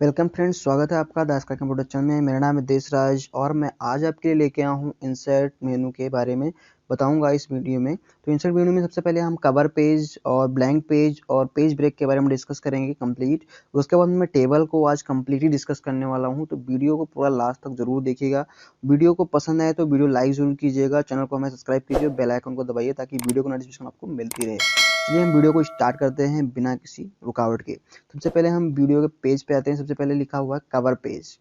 Welcome friends, स्वागत है आपका दास का कंप्यूटर चैनल में। मेरा नाम है देशराज और मैं आज आपके लिए लेके आया हूँ इंसर्ट मेनू के बारे में बताऊंगा इस वीडियो में। तो इंसर्ट मेनू में सबसे पहले हम कवर पेज और ब्लैंक पेज और पेज ब्रेक के बारे में डिस्कस करेंगे कंप्लीट। उसके बाद मैं टेबल को आज कंप्लीटली डिस्कस करने वाला हूँ, तो वीडियो को पूरा लास्ट तक जरूर देखिएगा। वीडियो को पसंद आए तो वीडियो लाइक जरूर कीजिएगा, चैनल को हमें सब्सक्राइब कीजिए, बेल आइकन को दबाइए ताकि वीडियो को नोटिफिकेशन आपको मिलती रहे। चलिए हम वीडियो को स्टार्ट करते हैं बिना किसी रुकावट के। सबसे पहले हम वीडियो के पेज पे आते हैं। सबसे पहले लिखा हुआ है कवर पेज।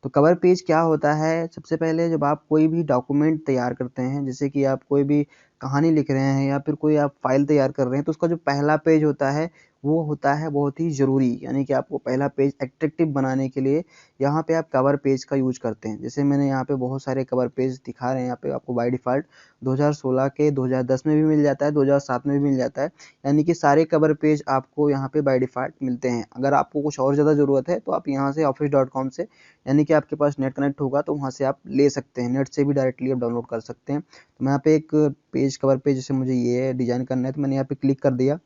तो कवर पेज क्या होता है? सबसे पहले जब आप कोई भी डॉक्यूमेंट तैयार करते हैं, जैसे कि आप कोई भी कहानी लिख रहे हैं या फिर कोई आप फाइल तैयार कर रहे हैं, तो उसका जो पहला पेज होता है वो होता है बहुत ही ज़रूरी। यानी कि आपको पहला पेज अट्रैक्टिव बनाने के लिए यहाँ पे आप कवर पेज का यूज करते हैं। जैसे मैंने यहाँ पे बहुत सारे कवर पेज दिखा रहे हैं यहाँ पे आपको बाय डिफ़ॉल्ट। 2016 के 2010 में भी मिल जाता है, 2007 में भी मिल जाता है। यानी कि सारे कवर पेज आपको यहाँ पे बाय डिफ़ॉल्ट मिलते हैं। अगर आपको कुछ और ज़्यादा ज़रूरत है तो आप यहाँ से office.com से, यानी कि आपके पास नेट कनेक्ट होगा तो वहाँ से आप ले सकते हैं। नेट से भी डायरेक्टली आप डाउनलोड कर सकते हैं। तो मैं यहाँ पे एक पेज कवर पेज, जैसे मुझे ये डिज़ाइन करना है तो मैंने यहाँ पे क्लिक कर दिया।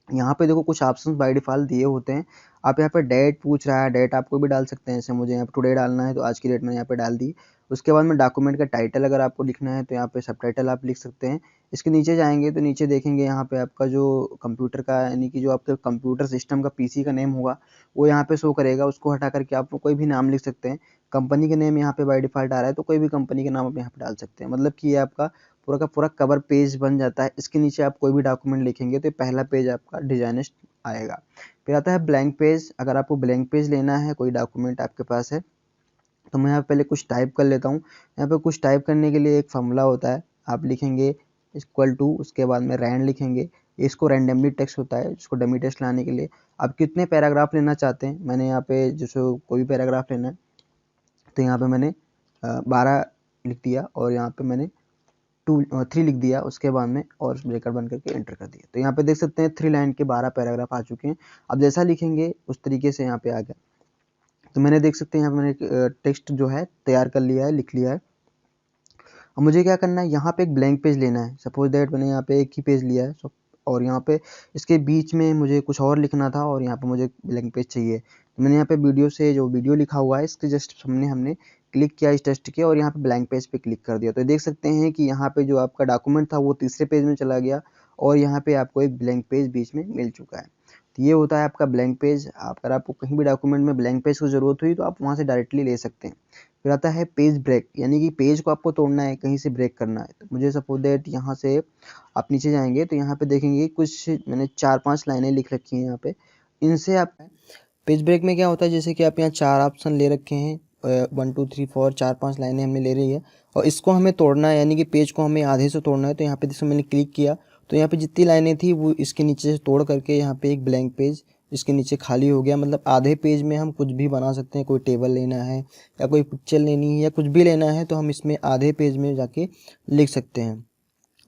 यहाँ पे देखो कुछ ऑप्शंस बाय डिफ़ॉल्ट दिए होते हैं। आप यहाँ पे डेट पूछ रहा है, डेट आपको भी डाल सकते हैं। जैसे मुझे यहाँ पे टुडे डालना है तो आज की डेट मैंने यहाँ पे डाल दी। उसके बाद में डॉक्यूमेंट का टाइटल अगर आपको लिखना है तो यहाँ पे सबटाइटल आप लिख सकते हैं। इसके नीचे जाएंगे तो नीचे देखेंगे यहाँ पे आपका जो कंप्यूटर का, यानी कि जो आपके कंप्यूटर सिस्टम का पीसी का नेम होगा वो यहाँ पे शो करेगा। उसको हटा करके आप कोई भी नाम लिख सकते हैं। कंपनी का नेम यहाँ पे बाय डिफ़ॉल्ट आ रहा है तो कोई भी कंपनी का नाम आप यहाँ पे डाल सकते हैं। मतलब कि ये आपका पूरा का पूरा कवर पेज बन जाता है। इसके नीचे आप कोई भी डॉक्यूमेंट लिखेंगे तो पहला पेज आपका डिजाइनिस्ट आएगा। फिर आता है ब्लैंक पेज। अगर आपको ब्लैंक पेज लेना है, कोई डॉक्यूमेंट आपके पास है, तो मैं यहाँ पहले कुछ टाइप कर लेता हूँ। यहाँ पे कुछ टाइप करने के लिए एक फॉर्मूला होता है। आप लिखेंगे इक्वल टू, उसके बाद में रैंड लिखेंगे। इसको रैंडमली टेक्स्ट होता है, जिसको डमी टेक्स्ट लाने के लिए आप कितने पैराग्राफ लेना चाहते हैं। मैंने यहाँ पे जैसे कोई भी पैराग्राफ लेना है तो यहाँ पे मैंने 12 लिख दिया और यहाँ पे मैंने 3 लिख दिया। उसके बाद में और ब्रेकर बन करके एंटर कर दिया। तो यहाँ पे देख सकते हैं 3 लाइन के 12 पैराग्राफ आ चुके हैं। अब जैसा लिखेंगे उस तरीके से यहाँ पे आ गया। तो मैंने देख सकते हैं यहाँ पे मैंने टेक्स्ट जो है तैयार कर लिया है, लिख लिया है। अब मुझे क्या करना है, यहाँ पे एक ब्लैंक पेज लेना है। सपोज दैट मैंने यहाँ पे एक ही पेज लिया है और यहाँ पे इसके बीच में मुझे कुछ और लिखना था और यहाँ पे मुझे ब्लैंक पेज चाहिए। तो मैंने यहाँ पे वीडियो से जो वीडियो लिखा हुआ है इसके जस्ट सामने हमने क्लिक किया इस टेक्स्ट के और यहाँ पे ब्लैंक पेज पे क्लिक कर दिया। तो देख सकते हैं कि यहाँ पे जो आपका डॉक्यूमेंट था वो तीसरे पेज में चला गया और यहाँ पे आपको एक ब्लैंक पेज बीच में मिल चुका है। तो ये होता है आपका ब्लैंक पेज। अगर आपको कहीं भी डॉक्यूमेंट में ब्लैंक पेज की ज़रूरत हुई तो आप वहाँ से डायरेक्टली ले सकते हैं। फिर आता है पेज ब्रेक, यानी कि पेज को आपको तोड़ना है, कहीं से ब्रेक करना है। तो मुझे सपोज दैट यहाँ से आप नीचे जाएंगे तो यहाँ पे देखेंगे कुछ मैंने 4-5 लाइनें लिख रखी हैं यहाँ पे। इनसे आप पेज ब्रेक में क्या होता है, जैसे कि आप यहाँ 4 ऑप्शन ले रखे हैं, 1 2 3 4 4-5 लाइनें हमने ले रही है और इसको हमें तोड़ना है, यानी कि पेज को हमें आधे से तोड़ना है। तो यहाँ पे जैसे मैंने क्लिक किया तो यहाँ पे जितनी लाइनें थी वो इसके नीचे से तोड़ करके यहाँ पे एक ब्लैंक पेज इसके नीचे खाली हो गया। मतलब आधे पेज में हम कुछ भी बना सकते हैं। कोई टेबल लेना है या कोई पिक्चर लेनी है या कुछ भी लेना है तो हम इसमें आधे पेज में जाके लिख सकते हैं।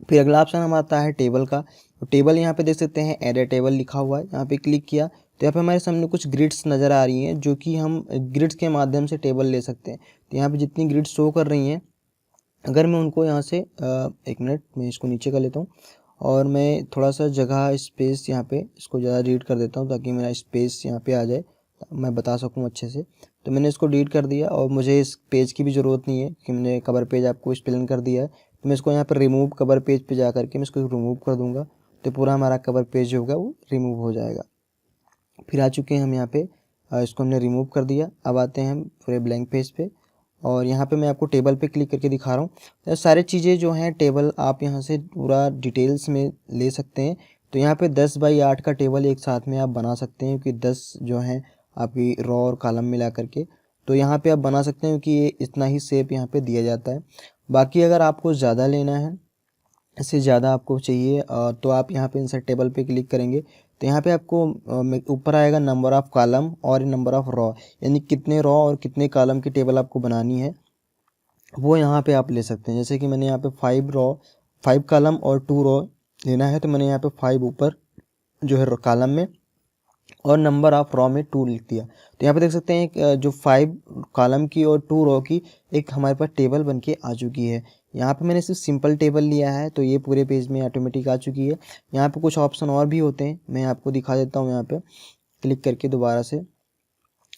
फिर अगला ऑप्शन हमारा आता है टेबल का। तो टेबल यहाँ पे देख सकते हैं एड टेबल लिखा हुआ है। यहाँ पे क्लिक किया तो यहाँ पे हमारे सामने कुछ ग्रिड्स नज़र आ रही हैं, जो कि हम ग्रिड्स के माध्यम से टेबल ले सकते हैं। तो यहाँ पे जितनी ग्रिड्स शो कर रही हैं, अगर मैं उनको यहाँ से एक मिनट मैं इसको नीचे कर लेता हूँ और मैं थोड़ा सा जगह स्पेस यहाँ पे इसको ज़्यादा रीड कर देता हूँ ताकि मेरा स्पेस यहाँ पे आ जाए, मैं बता सकूँ अच्छे से। तो मैंने इसको डिलीट कर दिया और मुझे इस पेज की भी ज़रूरत नहीं है कि मैंने कवर पेज आपको स्पेलिंग कर दिया है। तो मैं इसको यहाँ पर रिमूव कवर पेज पे जा करके मैं इसको रिमूव कर दूँगा तो पूरा हमारा कवर पेज जो होगा वो रिमूव हो जाएगा। फिर आ चुके हैं हम यहाँ पे, इसको हमने रिमूव कर दिया। अब आते हैं हम पूरे ब्लैंक पेज पे और यहाँ पे मैं आपको टेबल पे क्लिक करके दिखा रहा हूँ। सारी चीज़ें जो हैं टेबल आप यहाँ से पूरा डिटेल्स में ले सकते हैं। तो यहाँ पे 10 बाई 8 का टेबल एक साथ में आप बना सकते हैं, क्योंकि 10 जो हैं आपकी रो और कॉलम मिला करके। तो यहाँ पे आप बना सकते हैं क्योंकि ये इतना ही शेप यहाँ पे दिया जाता है। बाकी अगर आपको ज़्यादा लेना है, इससे ज़्यादा आपको चाहिए तो आप यहाँ पे इंसर्ट टेबल पे क्लिक करेंगे तो यहाँ पे आपको ऊपर आएगा नंबर ऑफ़ कॉलम और नंबर ऑफ़ रो, यानी कितने रो और कितने कॉलम की टेबल आपको बनानी है वो यहाँ पे आप ले सकते हैं। जैसे कि मैंने यहाँ पे 5 कॉलम और 2 रो लेना है तो मैंने यहाँ पे 5 ऊपर जो है कॉलम में और नंबर ऑफ रो में 2 लिख दिया। तो यहाँ पे देख सकते हैं एक जो 5 कॉलम की और 2 रो की एक हमारे पास टेबल बनके आ चुकी है। यहाँ पे मैंने सिर्फ सिंपल टेबल लिया है तो ये पूरे पेज में ऑटोमेटिक आ चुकी है। यहाँ पे कुछ ऑप्शन और भी होते हैं, मैं आपको दिखा देता हूँ। यहाँ पे क्लिक करके दोबारा से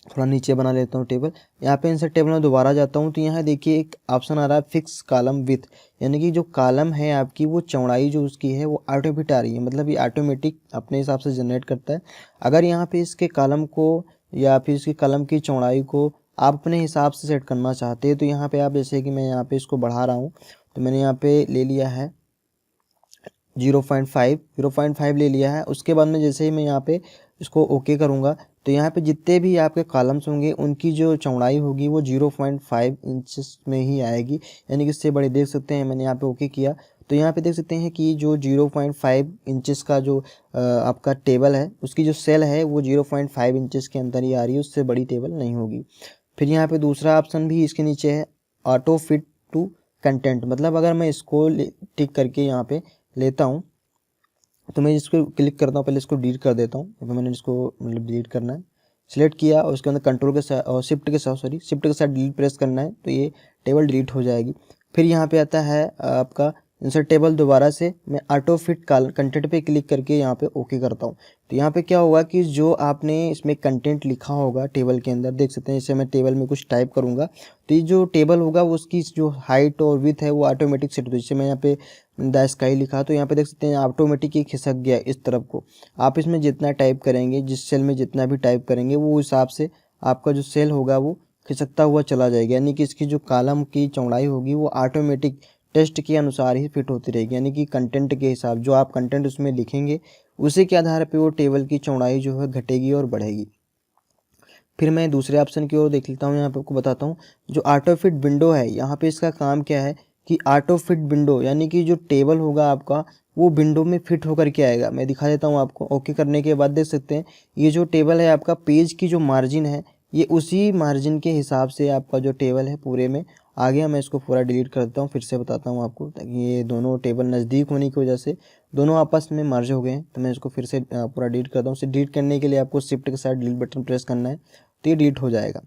थोड़ा नीचे बना लेता हूँ टेबल। यहाँ पे इंसर्ट टेबल में दोबारा जाता हूँ तो यहाँ देखिए एक ऑप्शन आ रहा है फिक्स कॉलम विथ, यानी कि जो कॉलम है आपकी वो चौड़ाई जो उसकी है वो ऑटोमेटिक आ रही है, मतलब ये ऑटोमेटिक अपने हिसाब से जनरेट करता है। अगर यहाँ पे इसके कॉलम को या फिर इसके कॉलम की चौड़ाई को आप अपने हिसाब से सेट करना चाहते हैं तो यहाँ पे आप, जैसे कि मैं यहाँ पे इसको बढ़ा रहा हूँ तो मैंने यहाँ पे ले लिया है 0.5 ले लिया है। उसके बाद में जैसे ही मैं यहाँ पे इसको ओके करूँगा तो यहाँ पे जितने भी आपके कॉलम्स होंगे उनकी जो चौड़ाई होगी वो 0.5 इंचेस में ही आएगी, यानी कि इससे बड़े देख सकते हैं। मैंने यहाँ पे ओके किया तो यहाँ पे देख सकते हैं कि जो 0.5 इंचेस का जो आपका टेबल है उसकी जो सेल है वो 0.5 इंचेस के अंदर ही आ रही है, उससे बड़ी टेबल नहीं होगी। फिर यहाँ पे दूसरा ऑप्शन भी इसके नीचे है ऑटो फिट टू कंटेंट, मतलब अगर मैं इसको टिक करके यहाँ पे लेता हूँ तो मैं इसको क्लिक करता हूँ, पहले इसको डिलीट कर देता हूँ। अभी मैंने इसको मतलब डिलीट करना है, सिलेक्ट किया और उसके अंदर कंट्रोल के साथ और शिफ्ट के साथ डिलीट प्रेस करना है तो ये टेबल डिलीट हो जाएगी। फिर यहाँ पे आता है आपका इंसर्ट टेबल, दोबारा से मैं ऑटो फिट कंटेंट पे क्लिक करके यहाँ पे ओके करता हूँ। तो यहाँ पे क्या होगा कि जो आपने इसमें कंटेंट लिखा होगा टेबल के अंदर, देख सकते हैं जैसे मैं टेबल में कुछ टाइप करूँगा तो ये जो टेबल होगा वो उसकी जो हाइट और विड्थ है वो ऑटोमेटिक सेट होती है। जैसे मैं यहाँ पे द स्काई लिखा तो यहाँ पे देख सकते हैं ऑटोमेटिक ही खिसक गया इस तरफ को। आप इसमें जितना टाइप करेंगे, जिस सेल में जितना भी टाइप करेंगे वो हिसाब से आपका जो सेल होगा वो खिसकता हुआ चला जाएगा, यानी कि इसकी जो कॉलम की चौड़ाई होगी वो ऑटोमेटिक टेस्ट के अनुसार ही फिट होती रहेगी, यानी कि कंटेंट के हिसाब, जो आप कंटेंट उसमें लिखेंगे उसी के आधार पे वो टेबल की चौड़ाई जो है घटेगी और बढ़ेगी। फिर मैं दूसरे ऑप्शन की ओर देख लेता हूँ, यहाँ पे आपको बताता हूँ जो ऑटो फिट विंडो है। यहाँ पे इसका काम क्या है कि ऑटो फिट विंडो यानी कि जो टेबल होगा आपका वो विंडो में फिट होकर के आएगा। मैं दिखा देता हूँ आपको। ओके करने के बाद देख सकते हैं ये जो टेबल है आपका, पेज की जो मार्जिन है ये उसी मार्जिन के हिसाब से आपका जो टेबल है पूरे में आ गया। मैं इसको पूरा डिलीट कर देता हूँ, फिर से बताता हूँ आपको, ताकि ये दोनों टेबल नज़दीक होने की वजह से दोनों आपस में मर्ज हो गए हैं। तो मैं इसको फिर से पूरा डिलीट करता हूँ। इसे डिलीट करने के लिए आपको शिफ्ट के साथ डिलीट बटन प्रेस करना है तो ये डिलीट हो जाएगा।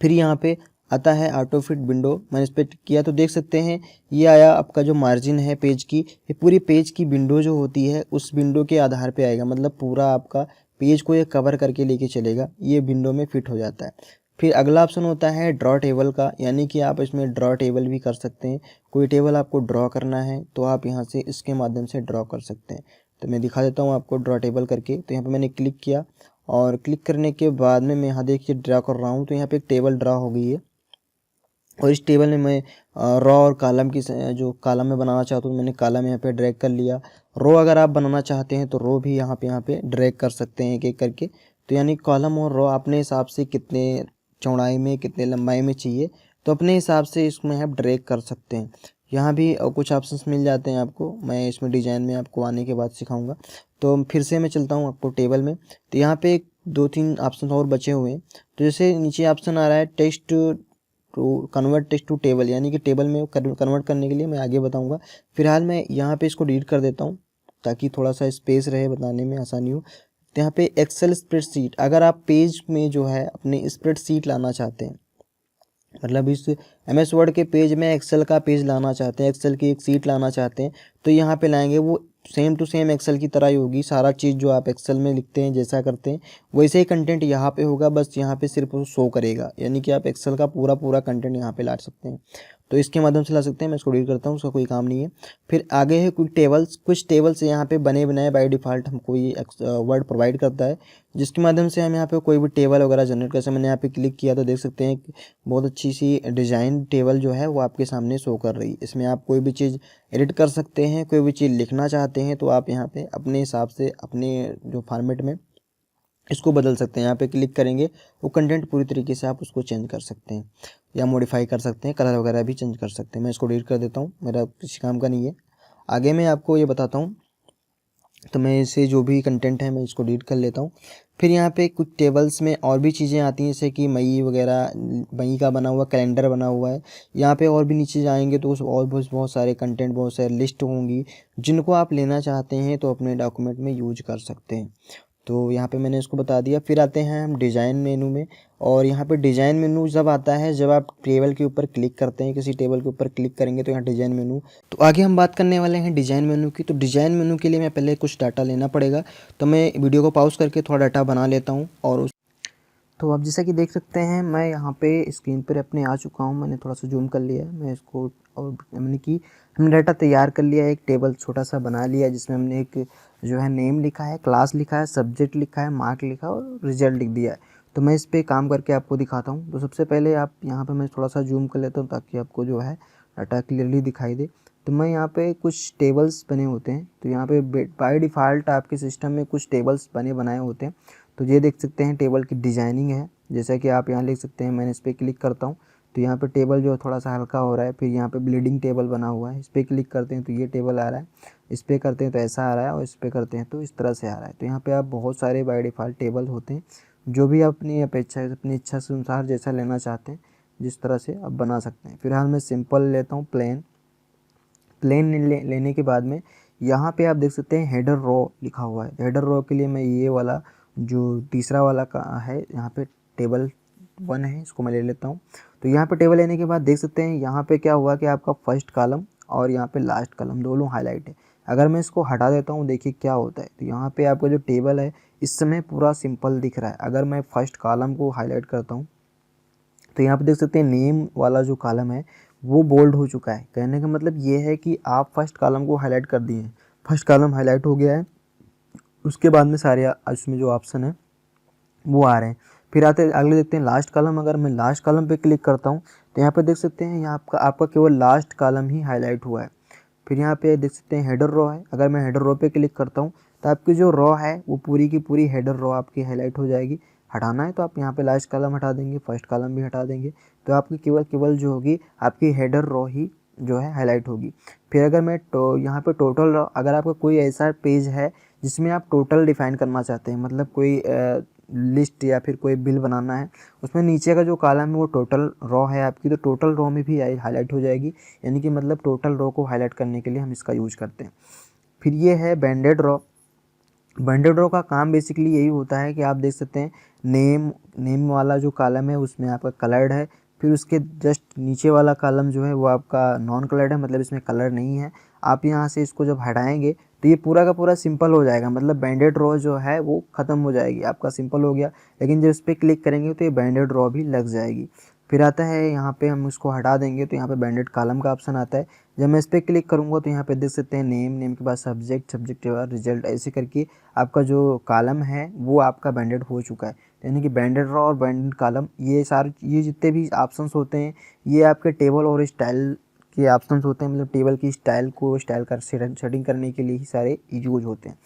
फिर यहाँ पे आता है ऑटो फिट विंडो, मैंने इस पर किया तो देख सकते हैं ये आया आपका जो मार्जिन है पेज की, ये पूरी पेज की विंडो जो होती है उस विंडो के आधार पे आएगा, मतलब पूरा आपका पेज को ये कवर करके लेके चलेगा, ये विंडो में फिट हो जाता है। फिर अगला ऑप्शन होता है ड्रॉ टेबल का, यानी कि आप इसमें ड्रॉ टेबल भी कर सकते हैं। कोई टेबल आपको ड्रॉ करना है तो आप यहाँ से इसके माध्यम से ड्रॉ कर सकते हैं। तो मैं दिखा देता हूँ आपको ड्रॉ टेबल करके। तो यहाँ पर मैंने क्लिक किया और क्लिक करने के बाद में मैं यहाँ देखिए ड्रा कर रहा हूँ तो यहाँ पे एक टेबल ड्रा हो गई है। और इस टेबल में मैं रो और कॉलम की जो कॉलम में बनाना चाहता हूँ मैंने कॉलम यहाँ पे ड्रैग कर लिया। रो अगर आप बनाना चाहते हैं तो रो भी यहाँ पे ड्रैग कर सकते हैं एक एक करके। तो यानी कॉलम और रो अपने हिसाब से कितने चौड़ाई में कितने लंबाई में चाहिए तो अपने हिसाब से इसमें आप ड्रैग कर सकते हैं। यहाँ भी कुछ ऑप्शंस मिल जाते हैं आपको, मैं इसमें डिज़ाइन में आपको आने के बाद सिखाऊंगा। तो फिर से मैं चलता हूँ आपको टेबल में। तो यहाँ पे 2-3 ऑप्शन और बचे हुए हैं। तो जैसे नीचे ऑप्शन आ रहा है text to convert text to table, यानी कि टेबल में कन्वर्ट करने के लिए मैं आगे बताऊंगा। फिलहाल मैं यहाँ पे इसको डिलीट कर देता हूँ ताकि थोड़ा सा स्पेस रहे, बताने में आसानी हो। तो यहाँ पे एक्सेल स्प्रेडशीट, अगर आप पेज में जो है अपने स्प्रेडशीट लाना चाहते हैं, मतलब इस MS वर्ड के पेज में एक्सेल का पेज लाना चाहते हैं, एक्सेल की एक सीट लाना चाहते हैं तो यहाँ पे लाएंगे, वो सेम टू सेम एक्सेल की तरह ही होगी। सारा चीज़ जो आप एक्सेल में लिखते हैं जैसा करते हैं वैसे ही कंटेंट यहाँ पे होगा, बस यहाँ पे सिर्फ वो शो करेगा, यानी कि आप एक्सेल का पूरा कंटेंट यहाँ पे ला सकते हैं। तो इसके माध्यम से ला सकते हैं। मैं इसको डिलीट करता हूँ, उसका कोई काम नहीं है। फिर आगे है कुछ टेबल्स यहाँ पे बने बनाए बाय डिफ़ॉल्ट हमको ये वर्ड प्रोवाइड करता है, जिसके माध्यम से हम यहाँ पे कोई भी टेबल वगैरह जनरेट कर सकते हैं। मैंने यहाँ पे क्लिक किया तो देख सकते हैं बहुत अच्छी सी डिज़ाइन टेबल जो है वो आपके सामने शो कर रही है। इसमें आप कोई भी चीज़ एडिट कर सकते हैं, कोई भी चीज़ लिखना चाहते हैं तो आप यहाँ पे अपने हिसाब से अपने जो फॉर्मेट में इसको बदल सकते हैं। यहाँ पे क्लिक करेंगे वो कंटेंट पूरी तरीके से आप उसको चेंज कर सकते हैं या मॉडिफाई कर सकते हैं, कलर वगैरह भी चेंज कर सकते हैं। मैं इसको डिलीट कर देता हूँ, मेरा किसी काम का नहीं है। आगे मैं आपको ये बताता हूँ, तो मैं इसे जो भी कंटेंट है मैं इसको डिलीट कर लेता हूँ। फिर यहाँ पे कुछ टेबल्स में और भी चीज़ें आती हैं, जैसे कि मई वगैरह, मई का बना हुआ कैलेंडर बना हुआ है। यहाँ पे और भी नीचे जाएंगे तो और बहुत सारे कंटेंट, बहुत सारे लिस्ट होंगी जिनको आप लेना चाहते हैं तो अपने डॉक्यूमेंट में यूज कर सकते हैं। तो यहाँ पे मैंने इसको बता दिया। फिर आते हैं हम डिज़ाइन मेनू में, और यहाँ पे डिज़ाइन मेनू जब आता है जब आप टेबल के ऊपर क्लिक करते हैं, किसी टेबल के ऊपर क्लिक करेंगे तो यहाँ डिज़ाइन मेनू। तो आगे हम बात करने वाले हैं डिज़ाइन मेनू की। तो डिज़ाइन मेनू के लिए मैं पहले कुछ डाटा लेना पड़ेगा, तो मैं वीडियो को पॉज करके थोड़ा डाटा बना लेता हूँ और तो आप जैसा कि देख सकते हैं मैं यहाँ पे स्क्रीन पर अपने आ चुका हूँ। मैंने थोड़ा सा जूम कर लिया है मैं इसको, और हमने डाटा तैयार कर लिया है। एक टेबल छोटा सा बना लिया जिसमें हमने एक जो है नेम लिखा है, क्लास लिखा है, सब्जेक्ट लिखा है, मार्क लिखा है और रिजल्ट लिख दिया है। तो मैं इस पे काम करके आपको दिखाता हूँ। तो सबसे पहले आप यहाँ पे मैं थोड़ा सा जूम कर लेता हूँ ताकि आपको जो है डाटा क्लियरली दिखाई दे। तो मैं यहाँ पे कुछ टेबल्स बने होते हैं, तो यहाँ पे बाय डिफ़ॉल्ट आपके सिस्टम में कुछ टेबल्स बनाए होते हैं। तो ये देख सकते हैं टेबल की डिजाइनिंग है, जैसा कि आप यहाँ लिख सकते हैं। मैंने इस पर क्लिक करता हूँ तो यहाँ पे टेबल जो थोड़ा सा हल्का हो रहा है। फिर यहाँ पे ब्लीडिंग टेबल बना हुआ है, इस पर क्लिक करते हैं तो ये टेबल आ रहा है, इस पर करते हैं तो ऐसा आ रहा है, और इस पर करते हैं तो इस तरह से आ रहा है। तो यहाँ पे आप बहुत सारे बाय डिफ़ॉल्ट टेबल होते हैं, जो भी अपनी अपेक्षा अपनी इच्छा से अनुसार जैसा लेना चाहते हैं जिस तरह से आप बना सकते हैं। फिलहाल मैं सिंपल लेता हूँ, प्लेन लेने के बाद में यहाँ पे आप देख सकते हैं हेडर रो लिखा हुआ है। हेडर रो के लिए मैं ये वाला जो तीसरा वाला का है यहाँ पे टेबल 1 है, इसको मैं ले लेता हूँ। तो यहाँ पे टेबल लेने के बाद देख सकते हैं यहाँ पे क्या हुआ कि आपका फर्स्ट कॉलम और यहाँ पे लास्ट कॉलम दोनों हाईलाइट है। अगर मैं इसको हटा देता हूँ देखिए क्या होता है। तो यहाँ पे आपका जो टेबल है इस समय पूरा सिंपल दिख रहा है। अगर मैं फर्स्ट कॉलम को हाईलाइट करता हूँ तो यहाँ पे देख सकते हैं नेम वाला जो कॉलम है वो बोल्ड हो चुका है। कहने का मतलब ये है कि आप फर्स्ट कॉलम को हाईलाइट कर दिए हैं, फर्स्ट कॉलम हाईलाइट हो गया है। उसके बाद में सारे इसमें जो ऑप्शन है वो आ रहे हैं। फिर आते अगले देखते हैं लास्ट कॉलम। अगर मैं लास्ट कॉलम पे क्लिक करता हूँ तो यहाँ पे देख सकते हैं यहाँ आपका केवल लास्ट कॉलम ही हाईलाइट हुआ है। फिर यहाँ पे देख सकते हैं हेडर रो है। अगर मैं हेडर रो पे क्लिक करता हूँ तो आपकी जो रो है वो पूरी की पूरी हेडर रो आपकी हाईलाइट हो जाएगी। हटाना है तो आप यहाँ पे लास्ट कॉलम हटा देंगे, फर्स्ट कॉलम भी हटा देंगे, तो आपकी केवल जो होगी आपकी हेडर रो ही जो है हाईलाइट होगी। फिर अगर मैं यहाँ पे टोटल रो, अगर आपका कोई ऐसा पेज है जिसमें आप टोटल डिफाइन करना चाहते हैं, मतलब कोई लिस्ट या फिर कोई बिल बनाना है, उसमें नीचे का जो कॉलम है वो टोटल रो है आपकी, तो टोटल रो में भी हाईलाइट हो जाएगी। यानी कि मतलब टोटल रो को हाईलाइट करने के लिए हम इसका यूज करते हैं। फिर ये है बैंडेड रो। बैंडेड रो का काम बेसिकली यही होता है कि आप देख सकते हैं नेम वाला जो कॉलम है उसमें आपका कलर्ड है। फिर उसके जस्ट नीचे वाला कॉलम जो है वो आपका नॉन कलर्ड है, मतलब इसमें कलर नहीं है। आप यहाँ से इसको जब हटाएंगे तो ये पूरा का पूरा सिंपल हो जाएगा, मतलब बैंडेड रो जो है वो ख़त्म हो जाएगी, आपका सिंपल हो गया। लेकिन जब इस पर क्लिक करेंगे तो ये बैंडेड रो भी लग जाएगी। फिर आता है यहाँ पे हम इसको हटा देंगे तो यहाँ पे बैंडेड कॉलम का ऑप्शन आता है। जब मैं इस पर क्लिक करूँगा तो यहाँ पे देख सकते हैं नेम के बाद सब्जेक्ट के बाद रिजल्ट, ऐसे करके आपका जो कॉलम है वो आपका बैंडेड हो चुका है। यानी कि बैंडेड रो और बैंडेड कॉलम ये जितने भी ऑप्शंस होते हैं ये आपके टेबल और स्टाइल के ऑप्शंस होते हैं, मतलब टेबल की स्टाइल को सेटिंग करने के लिए ही सारे यूज होते हैं।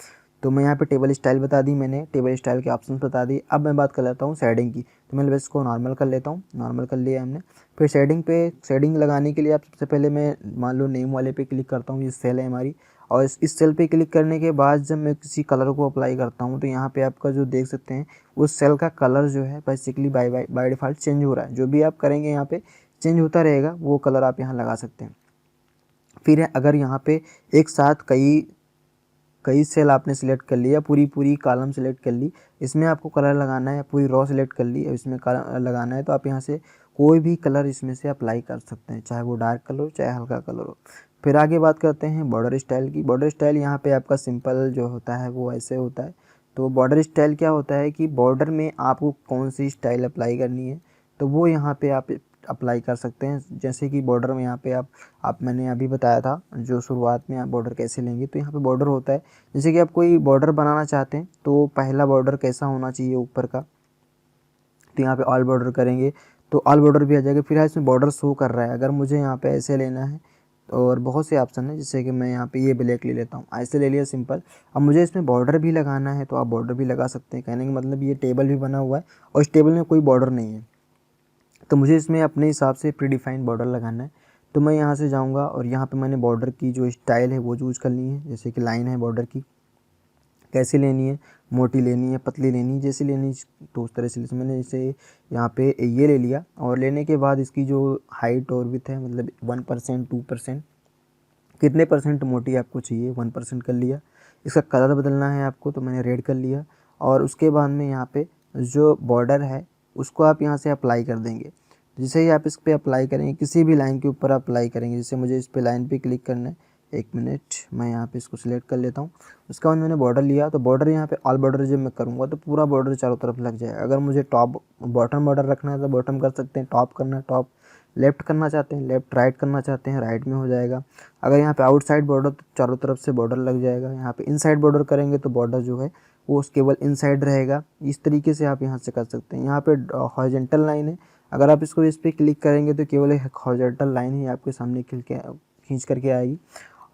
तो मैं यहाँ पे टेबल स्टाइल बता दी, मैंने टेबल स्टाइल के ऑप्शंस बता दिए। अब मैं बात कर लेता हूँ शेडिंग की। तो मैं बस इसको नॉर्मल कर लेता हूँ, नॉर्मल कर लिया हमने। फिर शेडिंग लगाने के लिए आप सबसे पहले मैं मान लो नेम वाले पे क्लिक करता हूँ, ये सेल है हमारी, और इस सेल पे क्लिक करने के बाद जब मैं किसी कलर को अप्लाई करता हूँ तो यहाँ पे आपका जो देख सकते हैं उस सेल का कलर जो है बेसिकली बाय डिफ़ॉल्ट चेंज हो रहा है। जो भी आप करेंगे यहाँ पे चेंज होता रहेगा, वो कलर आप यहाँ लगा सकते हैं। फिर अगर यहाँ पे एक साथ कई सेल आपने सिलेक्ट कर लिया, पूरी कॉलम सेलेक्ट कर ली, इसमें आपको कलर लगाना है, पूरी रो सेलेक्ट कर ली, इसमें कलर लगाना है, तो आप यहाँ से कोई भी कलर इसमें से अप्लाई कर सकते हैं, चाहे वो डार्क कलर हो चाहे हल्का कलर हो। फिर आगे बात करते हैं बॉर्डर स्टाइल की। बॉर्डर स्टाइल यहाँ पे आपका सिंपल जो होता है वो ऐसे होता है। तो बॉर्डर स्टाइल क्या होता है कि बॉर्डर में आपको कौन सी स्टाइल अप्लाई करनी है तो वो यहाँ पे आप अप्लाई कर सकते हैं। जैसे कि बॉर्डर में यहाँ पे आप मैंने अभी बताया था जो शुरुआत में आप बॉर्डर कैसे लेंगे, तो यहाँ पे बॉर्डर होता है। जैसे कि आप कोई बॉर्डर बनाना चाहते हैं तो पहला बॉर्डर कैसा होना चाहिए ऊपर का, तो यहाँ पे ऑल बॉर्डर करेंगे तो ऑल बॉर्डर भी आ जाएगा। फिर इसमें बॉर्डर शो कर रहा है, अगर मुझे यहाँ पे ऐसे लेना है और बहुत से ऑप्शन है, जैसे कि मैं यहाँ पे ये ब्लैक ले लेता हूँ, ऐसे ले लिया सिंपल। अब मुझे इसमें बॉर्डर भी लगाना है तो आप बॉर्डर भी लगा सकते हैं। कहने का मतलब ये टेबल भी बना हुआ है और इस टेबल में कोई बॉर्डर नहीं है, तो मुझे इसमें अपने हिसाब से प्रीडिफाइंड बॉर्डर लगाना है। तो मैं यहाँ से जाऊँगा और यहाँ पे मैंने बॉर्डर की जो स्टाइल है वो चूज़ करनी है। जैसे कि लाइन है बॉर्डर की कैसी लेनी है, मोटी लेनी है, पतली लेनी है, जैसी लेनी तो उस तरह से मैंने इसे यहाँ पे ये ले लिया। और लेने के बाद इसकी जो हाइट और विड्थ है, मतलब 1% 2% कितने परसेंट मोटी आपको चाहिए 1% कर लिया। इसका कलर बदलना है आपको तो मैंने रेड कर लिया। और उसके बाद में यहाँ पे जो बॉर्डर है उसको आप यहाँ से अप्लाई कर देंगे। जैसे ही आप इस पर अप्लाई करेंगे, किसी भी लाइन के ऊपर अप्लाई करेंगे, जैसे मुझे इस पे लाइन पे क्लिक करना है एक मिनट, मैं यहाँ पे इसको सिलेक्ट कर लेता हूँ। उसके बाद मैंने बॉर्डर लिया, तो बॉर्डर यहाँ पे ऑल बॉर्डर जब मैं करूँगा तो पूरा बॉर्डर चारों तरफ लग जाएगा। अगर मुझे टॉप बॉटम बॉर्डर रखना है तो बॉटम कर सकते हैं, टॉप करना है टॉप, लेफ्ट करना चाहते हैं लेफ्ट, राइट करना चाहते हैं राइट में हो जाएगा। अगर यहाँ पे आउटसाइड बॉर्डर तो चारों तरफ से बॉर्डर लग जाएगा। यहाँ पे इनसाइड बॉर्डर करेंगे तो बॉर्डर जो है वो केवल इनसाइड रहेगा। इस तरीके से आप यहाँ से कर सकते हैं। यहाँ पे हॉरिजॉन्टल लाइन है, अगर आप इसको इस पर क्लिक करेंगे तो केवल एक हॉरिजॉन्टल लाइन ही आपके सामने खींच करके आएगी।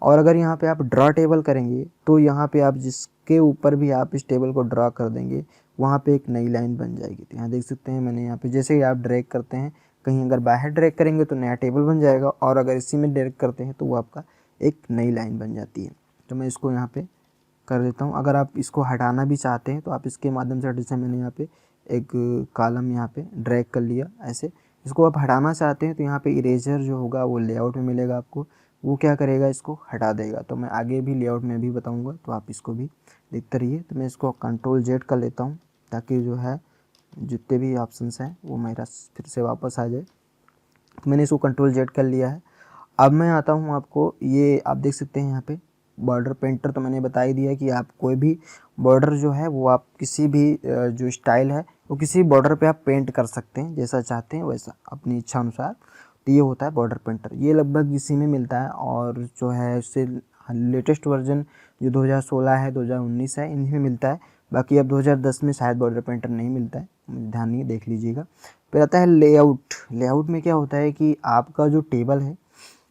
और अगर यहाँ पे आप ड्रा टेबल करेंगे तो यहाँ पे आप जिसके ऊपर भी आप इस टेबल को ड्रा कर देंगे वहाँ पे एक नई लाइन बन जाएगी। तो यहाँ देख सकते हैं मैंने यहाँ पे जैसे ही आप ड्रैग करते हैं, कहीं अगर बाहर ड्रैग करेंगे तो नया टेबल बन जाएगा, और अगर इसी में ड्रैग करते हैं तो वो आपका एक नई लाइन बन जाती है। तो मैं इसको यहाँ पे कर देता हूँ। अगर आप इसको हटाना भी चाहते हैं तो आप इसके माध्यम से, जैसे मैंने यहाँ पे एक कॉलम यहाँ पे ड्रैग कर लिया ऐसे, इसको आप हटाना चाहते हैं तो यहाँ पे इरेजर जो होगा वो लेआउट में मिलेगा आपको, वो क्या करेगा इसको हटा देगा। तो मैं आगे भी लेआउट में भी बताऊँगा, तो आप इसको भी देखते रहिए। तो मैं इसको कंट्रोल जेड कर लेता हूँ ताकि जो है जितने भी ऑप्शंस हैं वो मेरा फिर से वापस आ जाए। तो मैंने इसको कंट्रोल जेड कर लिया है। अब मैं आता हूँ आपको, ये आप देख सकते हैं यहाँ पे बॉर्डर पेंटर, तो मैंने बता ही दिया कि आप कोई भी बॉर्डर जो है वो आप किसी भी जो स्टाइल है वो किसी बॉर्डर पे आप पेंट कर सकते हैं, जैसा चाहते हैं वैसा अपनी इच्छा अनुसार। तो ये होता है बॉर्डर पेंटर, ये लगभग इसी में मिलता है। और जो है उससे लेटेस्ट वर्जन जो 2016 है 2019 है इन्हीं में मिलता है। बाकी अब 2010 में शायद बॉर्डर पेंटर नहीं मिलता है, ध्यान नहीं देख लीजिएगा। फिर आता है लेआउट। लेआउट में क्या होता है कि आपका जो टेबल है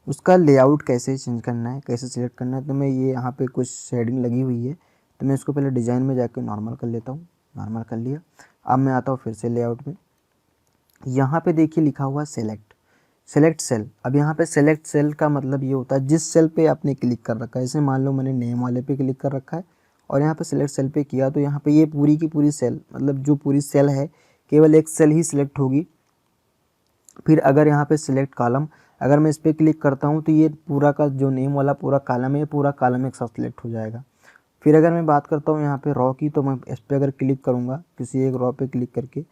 उसका लेआउट कैसे चेंज करना है, कैसे सिलेक्ट करना है। तो मैं ये यहाँ पे कुछ शेडिंग लगी हुई है, तो मैं इसको पहले डिज़ाइन में जाकर नॉर्मल कर लेता हूँ। नॉर्मल कर लिया। अब मैं आता हूँ फिर से लेआउट में। यहाँ पे देखिए लिखा हुआ सेलेक्ट सेल। अब यहाँ पे सेलेक्ट सेल का मतलब ये होता है जिस सेल पे आपने क्लिक कर रखा है। जैसे मान लो मैंने नेम वाले पे क्लिक कर रखा है और यहाँ पे सेलेक्ट सेल पे किया, तो यहाँ पे ये पूरी की पूरी सेल, मतलब जो पूरी सेल है केवल एक सेल ही सिलेक्ट होगी। फिर अगर यहाँ पे सिलेक्ट कॉलम, अगर मैं इस पर क्लिक करता हूँ तो ये पूरा का जो नेम वाला पूरा कॉलम है, पूरा कॉलम एक साथ सिलेक्ट हो जाएगा। फिर अगर मैं बात करता हूँ यहाँ पे रॉ की, तो मैं इस पर अगर क्लिक करूँगा किसी एक रॉ पे क्लिक करके,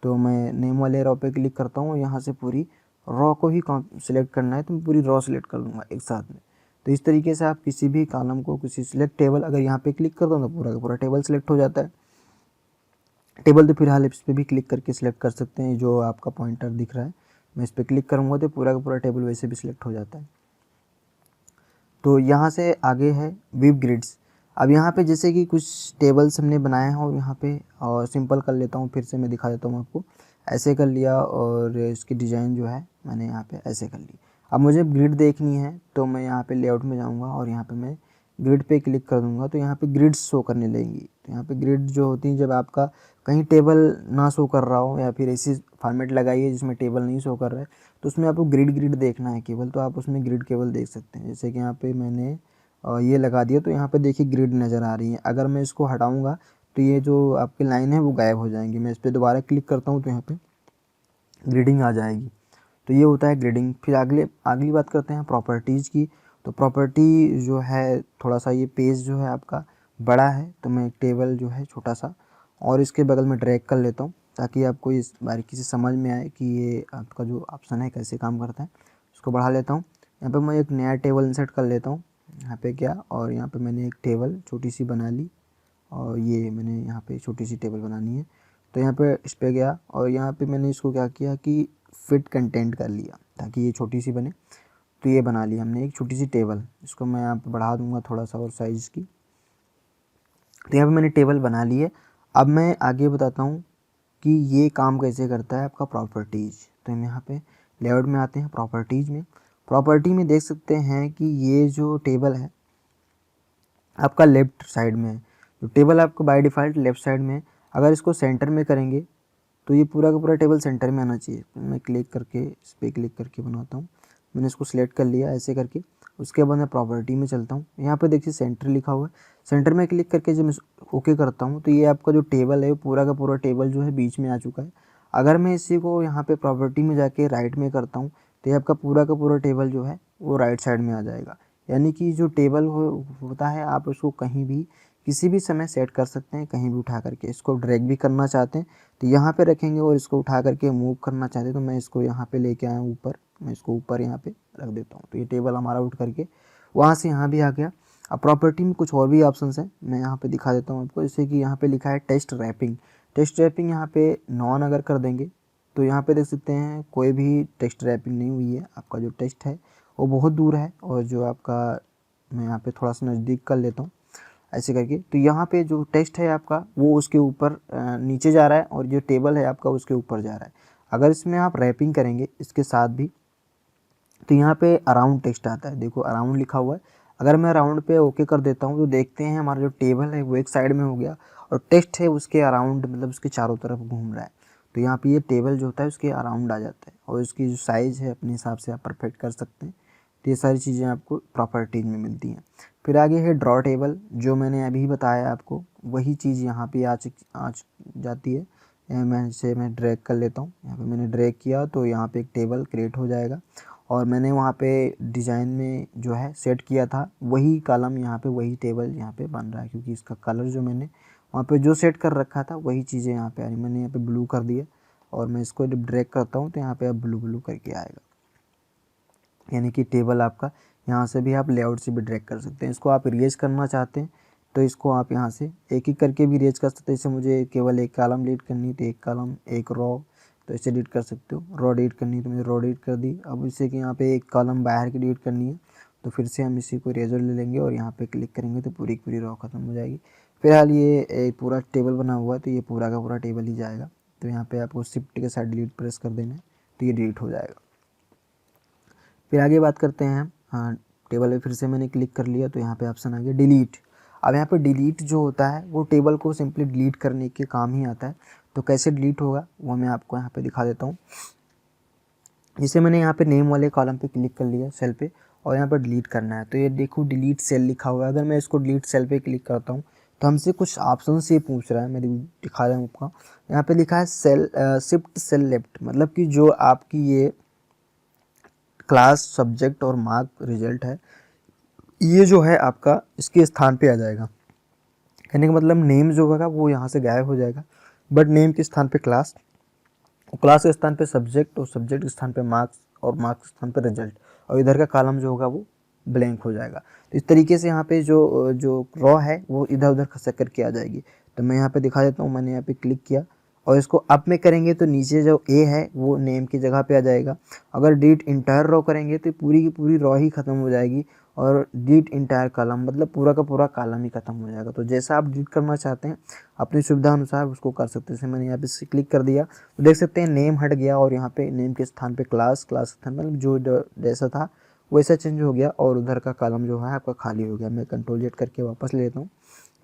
तो मैं नेम वाले रॉ पे क्लिक करता हूँ, यहाँ से पूरी रॉ को ही सिलेक्ट करना है तो मैं पूरी रॉ सिलेक्ट कर दूँगा एक साथ में। तो इस तरीके से आप किसी भी कॉलम को, किसी सिलेक्ट टेबल, अगर यहाँ पे क्लिक करता हूँ तो पूरा का पूरा टेबल सिलेक्ट हो जाता है। टेबल तो फिलहाल इस पर भी क्लिक करके सिलेक्ट कर सकते हैं, जो आपका पॉइंटर दिख रहा है मैं इस पर क्लिक करूँगा तो पूरा का पूरा टेबल वैसे भी सिलेक्ट हो जाता है। तो यहाँ से आगे है विव ग्रिड्स। अब यहाँ पे जैसे कि कुछ टेबल्स हमने बनाए हैं और यहाँ पे और सिंपल कर लेता हूँ, फिर से मैं दिखा देता हूँ आपको। ऐसे कर लिया और इसकी डिज़ाइन जो है मैंने यहाँ पे ऐसे कर ली। अब मुझे ग्रिड देखनी है तो मैं यहाँ पे लेआउट में जाऊँगा और यहाँ पे मैं ग्रिड पे क्लिक कर दूँगा, तो यहाँ पे ग्रिड्स शो करने लगेंगी। तो यहाँ पे ग्रिड जो होती है, जब आपका कहीं टेबल ना शो कर रहा हो या फिर ऐसी फॉर्मेट लगाइए जिसमें टेबल नहीं शो कर रहा है, तो उसमें आपको ग्रिड देखना है केवल, तो आप उसमें ग्रिड केवल देख सकते हैं। जैसे कि यहाँ पे मैंने ये लगा दिया, तो यहाँ पे देखिए ग्रिड नज़र आ रही है। अगर मैं इसको हटाऊँगा तो ये जो आपकी लाइन है वो गायब हो जाएंगी। मैं इस पर दोबारा क्लिक करता हूँ तो यहाँ पे ग्रिडिंग आ जाएगी। तो ये होता है ग्रिडिंग। फिर अगली बात करते हैं प्रॉपर्टीज़ की। तो प्रॉपर्टी जो है, थोड़ा सा ये पेज जो है आपका बड़ा है, तो मैं एक टेबल जो है छोटा सा और इसके बगल में ड्रैग कर लेता हूँ ताकि आपको इस बारीकी से समझ में आए कि ये आपका जो ऑप्शन है कैसे काम करता है। इसको बढ़ा लेता हूँ। यहाँ पे मैं एक नया टेबल इंसर्ट कर लेता हूँ। यहाँ पे क्या, और यहाँ पे मैंने एक टेबल छोटी सी बना ली और ये मैंने यहाँ पे छोटी सी टेबल बनानी है। तो यहाँ पे इस पर गया और यहाँ पे मैंने इसको क्या किया कि फिट कंटेंट कर लिया ताकि ये छोटी सी बने। तो ये बना लिया हमने एक छोटी सी टेबल। इसको मैं यहाँ पे बढ़ा दूँगा थोड़ा सा और साइज़ की। तो यहाँ पे मैंने टेबल बना ली है। अब मैं आगे बताता हूँ कि ये काम कैसे करता है आपका प्रॉपर्टीज़। तो हम यहाँ पे लेआउट में आते हैं, प्रॉपर्टीज़ में। प्रॉपर्टी में देख सकते हैं कि ये जो टेबल है आपका लेफ़्ट साइड में है। तो टेबल आपको बाय डिफ़ॉल्ट लेफ़्ट साइड में है। अगर इसको सेंटर में करेंगे तो ये पूरा का पूरा टेबल सेंटर में आना चाहिए। मैं क्लिक करके इस पर क्लिक करके बनाता हूँ। मैंने इसको सिलेक्ट कर लिया ऐसे करके। उसके बाद मैं प्रॉपर्टी में चलता हूँ। यहाँ पे देखिए सेंटर लिखा हुआ है। सेंटर में क्लिक करके जब मैं ओके करता हूँ तो ये आपका जो टेबल है पूरा का पूरा टेबल जो है बीच में आ चुका है। अगर मैं इसी को यहाँ पे प्रॉपर्टी में जाके राइट में करता हूँ तो ये आपका पूरा का पूरा टेबल जो है वो राइट साइड में आ जाएगा। यानी कि जो टेबल होता है आप उसको कहीं भी किसी भी समय सेट कर सकते हैं, कहीं भी उठा करके। इसको ड्रैग भी करना चाहते हैं तो यहाँ पे रखेंगे और इसको उठा करके मूव करना चाहते हैं तो मैं इसको यहाँ पे लेके आया ऊपर। मैं इसको ऊपर यहाँ पे रख देता हूँ तो ये टेबल हमारा उठ करके वहाँ से यहाँ भी आ गया। अब प्रॉपर्टी में कुछ और भी ऑप्शंस हैं, मैं यहाँ पे दिखा देता हूँ आपको। जैसे कि यहाँ पे लिखा है टेस्ट रैपिंग। टेस्ट रैपिंग यहाँ पे नॉन अगर कर देंगे तो यहाँ पे देख सकते हैं कोई भी टेस्ट रैपिंग नहीं हुई है। आपका जो टेस्ट है वो बहुत दूर है, और जो आपका, मैं यहाँ पे थोड़ा सा नज़दीक कर लेता हूँ ऐसे करके, तो यहाँ पे जो टेस्ट है आपका वो उसके ऊपर नीचे जा रहा है, और जो टेबल है आपका उसके ऊपर जा रहा है। अगर इसमें आप रैपिंग करेंगे इसके साथ भी, तो यहाँ पे अराउंड टेक्स्ट आता है, देखो अराउंड लिखा हुआ है। अगर मैं अराउंड पे ओके कर देता हूँ तो देखते हैं हमारा जो टेबल है वो एक साइड में हो गया, और टेक्स्ट है उसके अराउंड, मतलब उसके चारों तरफ घूम रहा है। तो यहाँ पे ये टेबल जो होता है उसके अराउंड आ जाता है, और उसकी जो साइज़ है अपने हिसाब से आप परफेक्ट कर सकते हैं। तो ये सारी चीज़ें आपको प्रॉपर्टीज में मिलती हैं। फिर आगे है ड्रॉ टेबल, जो मैंने अभी बताया आपको, वही चीज़ यहाँ पे आ जाती है। मैं ड्रैग कर लेता हूँ, यहाँ पे मैंने ड्रैग किया तो यहाँ पे एक टेबल क्रिएट हो जाएगा, और मैंने वहाँ पे डिज़ाइन में जो है सेट किया था वही कॉलम यहाँ पे, वही टेबल यहाँ पे बन रहा है, क्योंकि इसका कलर जो मैंने वहाँ पे जो सेट कर रखा था वही चीज़ें यहाँ पे आ रही। मैंने यहाँ पे ब्लू कर दिया, और मैं इसको जब ड्रैग करता हूँ तो यहाँ पे अब ब्लू ब्लू करके आएगा, यानी कि टेबल आपका यहाँ से भी आप लेआउट से भी ड्रैग कर सकते हैं। इसको आप इरेज करना चाहते हैं तो इसको आप यहाँ से एक एक करके भी इरेज कर सकते हैं। जैसे मुझे केवल एक कॉलम डिलीट करनी तो एक कॉलम एक रो, तो इसे डिलीट कर सकते हो। रो डिलीट करनी तो मुझे रो डिलीट कर दी। अब इसे कि यहाँ पे एक कॉलम बाहर की डिलीट करनी है तो फिर से हम इसी को इरेजर ले लेंगे और यहाँ पे क्लिक करेंगे तो पूरी की पूरी रो खत्म हो जाएगी। फिलहाल ये एक पूरा टेबल बना हुआ है तो ये पूरा का पूरा टेबल ही जाएगा। तो यहाँ पे आपको शिफ्ट के साथ डिलीट प्रेस कर देना है तो ये डिलीट हो जाएगा। फिर आगे बात करते हैं, हाँ टेबल पे फिर से मैंने क्लिक कर लिया तो यहाँ पे ऑप्शन आ गया डिलीट। अब यहाँ पे डिलीट जो होता है वो टेबल को सिंपली डिलीट करने के काम ही आता है। तो कैसे डिलीट होगा वो मैं आपको यहाँ पे दिखा देता हूँ। जैसे मैंने यहाँ पे नेम वाले कॉलम पे क्लिक कर लिया सेल पे, और यहाँ पर डिलीट करना है तो ये देखो डिलीट सेल लिखा हुआ है। अगर मैं इसको डिलीट सेल पे क्लिक करता हूँ तो हमसे कुछ ऑप्शन से पूछ रहा है, मैं दिखा रहा हूँ आपका। यहाँ पे लिखा है सेल शिफ्ट सेल लेफ्ट, मतलब कि जो आपकी ये क्लास सब्जेक्ट और मार्क रिजल्ट है ये जो है आपका इसके स्थान पे आ जाएगा। कहने का मतलब नेम जो होगा वो यहाँ से गायब हो जाएगा, बट नेम के स्थान पे क्लास, और क्लास के स्थान पे सब्जेक्ट, और सब्जेक्ट के स्थान पे मार्क्स, और मार्क्स के स्थान पे रिजल्ट, और इधर का कॉलम जो होगा वो ब्लैंक हो जाएगा। तो इस तरीके से यहाँ पे जो जो रॉ है वो इधर उधर खसक करके आ जाएगी। तो मैं यहाँ पे दिखा देता हूँ, मैंने यहाँ पे क्लिक किया और इसको अप में करेंगे तो नीचे जो ए है वो नेम की जगह पे आ जाएगा। अगर डिलीट इंटायर रॉ करेंगे तो पूरी की पूरी रॉ ही खत्म हो जाएगी, और डिलीट इंटायर कॉलम मतलब पूरा का पूरा कॉलम ही खत्म हो जाएगा। तो जैसा आप डिलीट करना चाहते हैं अपनी सुविधा अनुसार उसको कर सकते हैं। जैसे मैंने यहाँ पे क्लिक कर दिया तो देख सकते हैं नेम हट गया, और यहाँ पे नेम के स्थान पे क्लास, क्लास के स्थान मतलब जो जैसा था वैसा चेंज हो गया, और उधर का कॉलम जो है आपका खाली हो गया। मैं कंट्रोल जेड करके वापस ले लेता हूँ।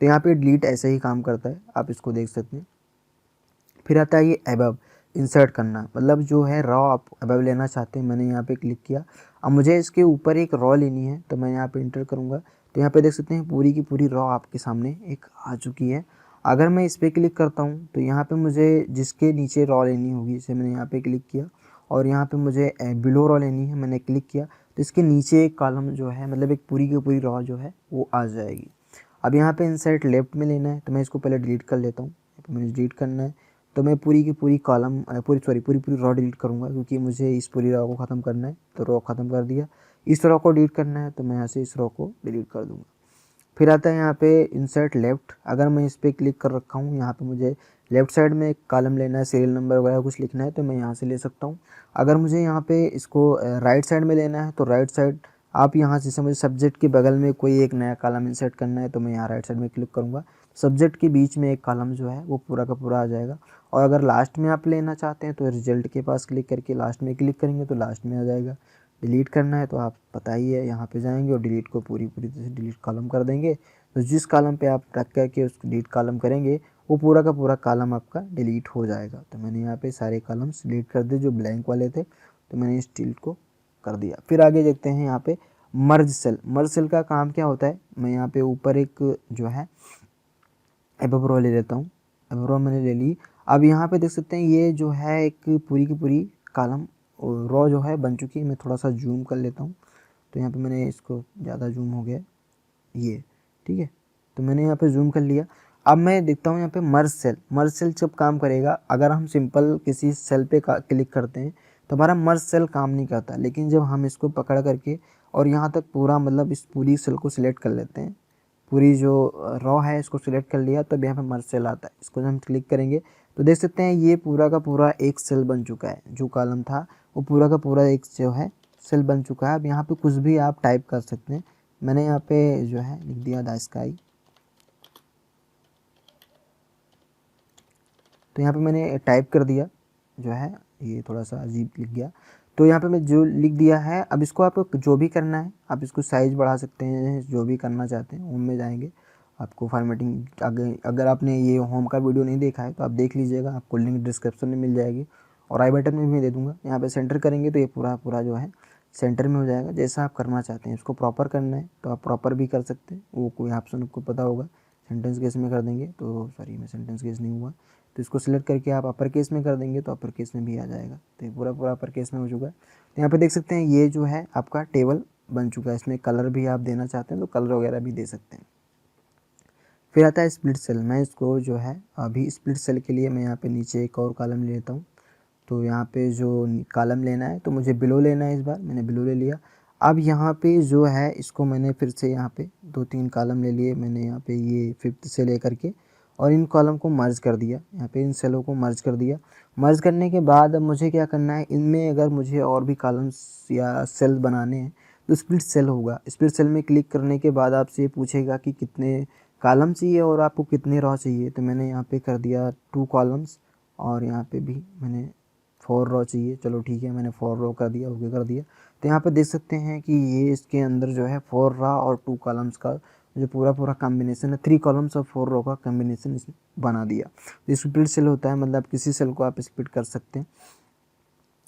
तो यहाँ पे डिलीट ऐसे ही काम करता है, आप इसको देख सकते हैं। फिर आता है ये अबव, इंसर्ट करना, मतलब जो है रॉ आप अबव लेना चाहते हैं। मैंने यहाँ पे क्लिक किया, अब मुझे इसके ऊपर एक रॉ लेनी है तो मैं यहाँ पे इंटर करूँगा। तो यहाँ पे देख सकते हैं पूरी की पूरी रॉ आपके सामने एक आ चुकी है। अगर मैं इस पर क्लिक करता हूँ तो यहाँ पे मुझे जिसके नीचे रॉ लेनी होगी, जैसे मैंने यहाँ पे क्लिक किया और यहाँ पे मुझे बिलो रॉ लेनी है, मैंने क्लिक किया तो इसके नीचे एक कॉलम जो है मतलब एक पूरी की पूरी रॉ जो है वो आ जाएगी। अब यहाँ पे इंसर्ट लेफ्ट में लेना है तो मैं इसको पहले डिलीट कर लेता हूँ। मुझे डिलीट करना है तो मैं पूरी की पूरी कॉलम पूरी पूरी रॉ डिलीट करूँगा, क्योंकि मुझे इस पूरी रॉ को ख़त्म करना है। तो रॉ ख़त्म कर दिया। इस रॉ को डिलीट करना है तो मैं यहाँ से इस रॉ को डिलीट कर दूँगा। फिर आता है यहाँ पे इंसर्ट लेफ्ट। अगर मैं इस पर क्लिक कर रखा हूँ, यहाँ पे मुझे लेफ्ट साइड में एक कॉलम लेना है, सीरियल नंबर वगैरह कुछ लिखना है तो मैं यहाँ से ले सकता हूँ। अगर मुझे यहाँ पे इसको राइट साइड में लेना है तो राइट साइड आप यहाँ से, जैसे मुझे सब्जेक्ट के बगल में कोई एक नया कॉलम इंसर्ट करना है तो मैं यहाँ राइट साइड में क्लिक करूँगा। सब्जेक्ट के बीच में एक कॉलम जो है वो पूरा का पूरा आ जाएगा। और अगर लास्ट में आप लेना चाहते हैं तो रिजल्ट के पास क्लिक करके लास्ट में क्लिक करेंगे तो लास्ट में आ जाएगा। डिलीट करना है तो आप पता ही है, यहाँ पे जाएंगे और डिलीट को पूरी तरह से डिलीट कॉलम कर देंगे। तो जिस कॉलम पे आप रख करके उसको डिलीट कॉलम करेंगे वो पूरा का पूरा कॉलम आपका डिलीट हो जाएगा। तो मैंने यहाँ पे सारे कॉलम्स डिलीट कर दिए जो ब्लैंक वाले थे, तो मैंने इस डिलीट को कर दिया। फिर आगे देखते हैं यहाँ पे मर्ज सेल। मर्ज सेल का काम क्या होता है, मैं यहाँ पे ऊपर एक जो है एबव रो ले लेता हूँ। एबव रो मैंने ले ली। अब यहाँ पे देख सकते हैं ये जो है एक पूरी की पूरी कॉलम रो जो है बन चुकी है। मैं थोड़ा सा जूम कर लेता हूँ तो यहाँ पे मैंने इसको ज़्यादा जूम हो गया ये, ठीक है। तो मैंने यहाँ पे जूम कर लिया। अब मैं देखता हूँ यहाँ पे मर्ज सेल। मर्ज सेल जब काम करेगा, अगर हम सिंपल किसी सेल पे क्लिक करते हैं तो हमारा मर्ज सेल काम नहीं करता, लेकिन जब हम इसको पकड़ करके और यहाँ तक पूरा मतलब इस पूरी सेल को सिलेक्ट कर लेते हैं। पूरी जो रॉ है इसको सिलेक्ट कर लिया, तब यहाँ पे मर्ज सेल आता है। इसको जब हम क्लिक करेंगे तो देख सकते हैं ये पूरा का पूरा एक सेल बन चुका है। जो कॉलम था वो पूरा का पूरा एक जो है सेल बन चुका है। अब यहाँ पे कुछ भी आप टाइप कर सकते हैं। मैंने यहाँ पे जो है लिख दिया द स्काई। तो यहाँ पे मैंने टाइप कर दिया, जो है ये थोड़ा सा अजीब लिख गया। तो यहाँ पे मैं जो लिख दिया है, अब इसको आप जो भी करना है आप इसको साइज़ बढ़ा सकते हैं, जो भी करना चाहते हैं उनमें जाएंगे। आपको फॉर्मेटिंग अगर आपने ये होम का वीडियो नहीं देखा है तो आप देख लीजिएगा, आपको लिंक डिस्क्रिप्शन में मिल जाएगी और आई बटन में भी दे दूँगा। यहाँ पे सेंटर करेंगे तो ये पूरा जो है सेंटर में हो जाएगा। जैसा आप करना चाहते हैं, इसको प्रॉपर करना है तो आप प्रॉपर भी कर सकते हैं, वो कोई ऑप्शन आपको पता होगा। सेंटेंस केस में कर देंगे तो सॉरी मैं सेंटेंस केस नहीं हुआ, तो इसको सिलेक्ट करके आप अपर केस में कर देंगे तो अपर केस में भी आ जाएगा। तो ये पूरा अपर केस में हो चुका है। तो यहाँ पे देख सकते हैं ये जो है आपका टेबल बन चुका है। इसमें कलर भी आप देना चाहते हैं तो कलर वगैरह भी दे सकते हैं। फिर आता है स्प्लिट सेल। मैं इसको जो है अभी स्प्लिट सेल के लिए मैं यहाँ पे नीचे एक और कॉलम ले लेता हूँ। तो यहाँ पे जो कॉलम लेना है तो मुझे बिलो लेना है, इस बार मैंने बिलो ले लिया। अब यहाँ पे जो है इसको मैंने फिर से यहाँ पे 2-3 कॉलम ले लिए मैंने यहाँ पे ये 5th से लेकर के, और इन कॉलम को मर्ज कर दिया। यहाँ पे इन सेलों को मर्ज कर दिया। मर्ज करने के बाद अब मुझे क्या करना है, इनमें अगर मुझे और भी कॉलम्स या सेल बनाने हैं तो स्प्लिट सेल होगा। स्प्लिट सेल में क्लिक करने के बाद आपसे पूछेगा कि कितने कॉलम चाहिए और आपको कितने रॉ चाहिए। तो मैंने यहाँ पे कर दिया 2 कॉलम्स और यहाँ पे भी मैंने 4 रॉ चाहिए। चलो ठीक है, मैंने 4 रॉ कर दिया, ओके कर दिया। तो यहाँ पे देख सकते हैं कि ये इसके अंदर जो है 4 रॉ और 2 कॉलम्स का जो पूरा कॉम्बिनेशन है, 3 कॉलम्स और 4 रॉ का कॉम्बिनेशन इसमें बना दिया। तो स्प्लिट सेल होता है, मतलब किसी सेल को आप स्प्लिट कर सकते हैं।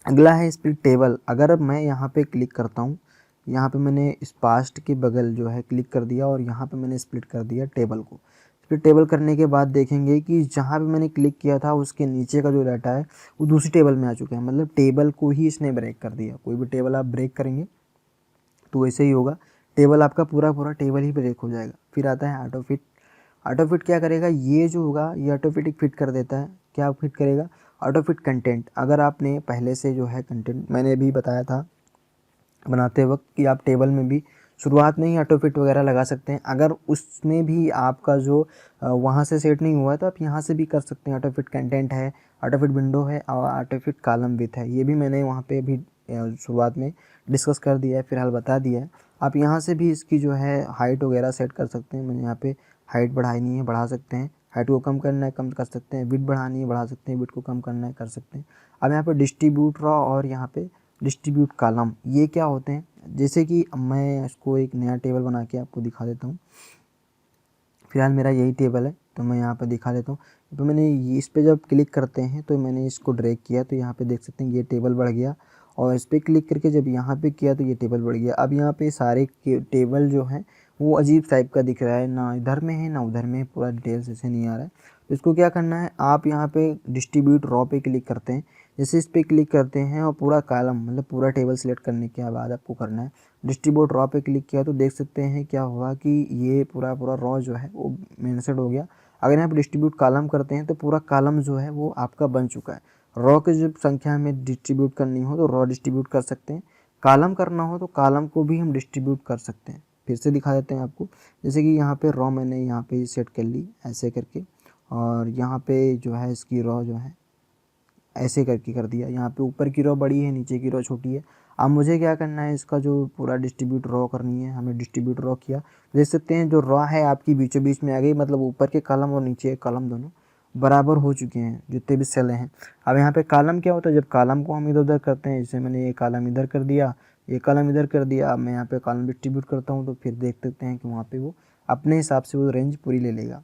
अगला है स्प्लिट टेबल। अगर मैं यहाँ पे क्लिक करता हूँ, यहाँ पे मैंने इस पास्ट के बगल जो है क्लिक कर दिया और यहाँ पे मैंने स्प्लिट कर दिया टेबल को। स्प्लिट टेबल करने के बाद देखेंगे कि जहाँ पे मैंने क्लिक किया था उसके नीचे का जो डाटा है वो दूसरी टेबल में आ चुका है। मतलब टेबल को ही इसने ब्रेक कर दिया। कोई भी टेबल आप ब्रेक करेंगे तो वैसे ही होगा, टेबल आपका पूरा टेबल ही ब्रेक हो जाएगा। फिर आता है ऑटो फिट। ऑटो फिट क्या करेगा, ये जो होगा ये ऑटोमेटिक फिट कर देता है। क्या फिट करेगा, ऑटो फिट कंटेंट। अगर आपने पहले से जो है कंटेंट मैंने भी बताया था बनाते वक्त कि आप टेबल में भी शुरुआत में ही ऑटो फिट वगैरह लगा सकते हैं। अगर उसमें भी आपका जो वहाँ से सेट नहीं हुआ है तो आप यहाँ से भी कर सकते हैं। ऑटो फिट कंटेंट है, ऑटो फिट विंडो है और ऑटो फिट कॉलम विथ है। ये भी मैंने वहाँ पे भी शुरुआत में डिस्कस कर दिया है, फिलहाल बता दिया है। आप यहाँ से भी इसकी जो है हाइट वगैरह सेट कर सकते हैं। मैंने यहाँ पे हाइट बढ़ानी है बढ़ा सकते हैं, हाइट को कम करना है कम कर सकते हैं, विड्थ बढ़ानी है बढ़ा सकते हैं, विड्थ को कम करना है कर सकते हैं। अब यहाँ पे डिस्ट्रीब्यूट रॉ और यहाँ पे डिस्ट्रीब्यूट कॉलम, ये क्या होते हैं, जैसे कि मैं इसको एक नया टेबल बना के आपको दिखा देता हूँ। फिलहाल मेरा यही टेबल है तो मैं यहाँ पे दिखा देता हूँ। तो मैंने इस पे जब क्लिक करते हैं तो मैंने इसको ड्रैग किया तो यहाँ पे देख सकते हैं ये टेबल बढ़ गया, और इस पर क्लिक करके जब यहाँ पे किया तो ये टेबल बढ़ गया। अब यहाँ पे सारे टेबल जो हैं वो अजीब टाइप का दिख रहा है, ना इधर में है ना उधर में, पूरा डिटेल्स ऐसे नहीं आ रहा है। तो इसको क्या करना है, आप यहाँ पे डिस्ट्रीब्यूट रॉ पे क्लिक करते हैं। जैसे इस पर क्लिक करते हैं और पूरा कॉलम मतलब पूरा टेबल सेलेक्ट करने के बाद आपको करना है डिस्ट्रीब्यूट रॉ पे क्लिक किया तो देख सकते हैं क्या हुआ कि ये पूरा रॉ जो है वो मेंशनड हो गया। अगर यहाँ पे डिस्ट्रीब्यूट कॉलम करते हैं तो पूरा कॉलम जो है वो आपका बन चुका है। रॉ की जब संख्या में डिस्ट्रीब्यूट करनी हो तो रॉ डिस्ट्रीब्यूट कर सकते हैं, कॉलम करना हो तो कॉलम को भी हम डिस्ट्रीब्यूट कर सकते हैं। फिर से दिखा देते हैं आपको, जैसे कि यहाँ पे रॉ मैंने यहाँ पे सेट कर ली ऐसे करके, और यहाँ पे जो है इसकी रॉ जो है ऐसे करके कर दिया। यहाँ पे ऊपर की रो बड़ी है नीचे की रो छोटी है। अब मुझे क्या करना है, इसका जो पूरा डिस्ट्रीब्यूट रॉ करनी है, हमें डिस्ट्रीब्यूट रॉ किया। देख सकते हैं जो रॉ है आपकी बीचों बीच में आ गई, मतलब ऊपर के कॉलम और नीचे के कॉलम दोनों बराबर हो चुके हैं जितने भी सेल हैं। अब यहाँ पे कॉलम क्या होता है, जब कॉलम को हम इधर उधर करते हैं, जैसे मैंने ये कॉलम इधर कर दिया ये कॉलम इधर कर दिया, अब मैं यहाँ पे कॉलम डिस्ट्रीब्यूट करता हूँ तो फिर देख सकते हैं कि वहाँ पे वो अपने हिसाब से वो रेंज पूरी ले लेगा।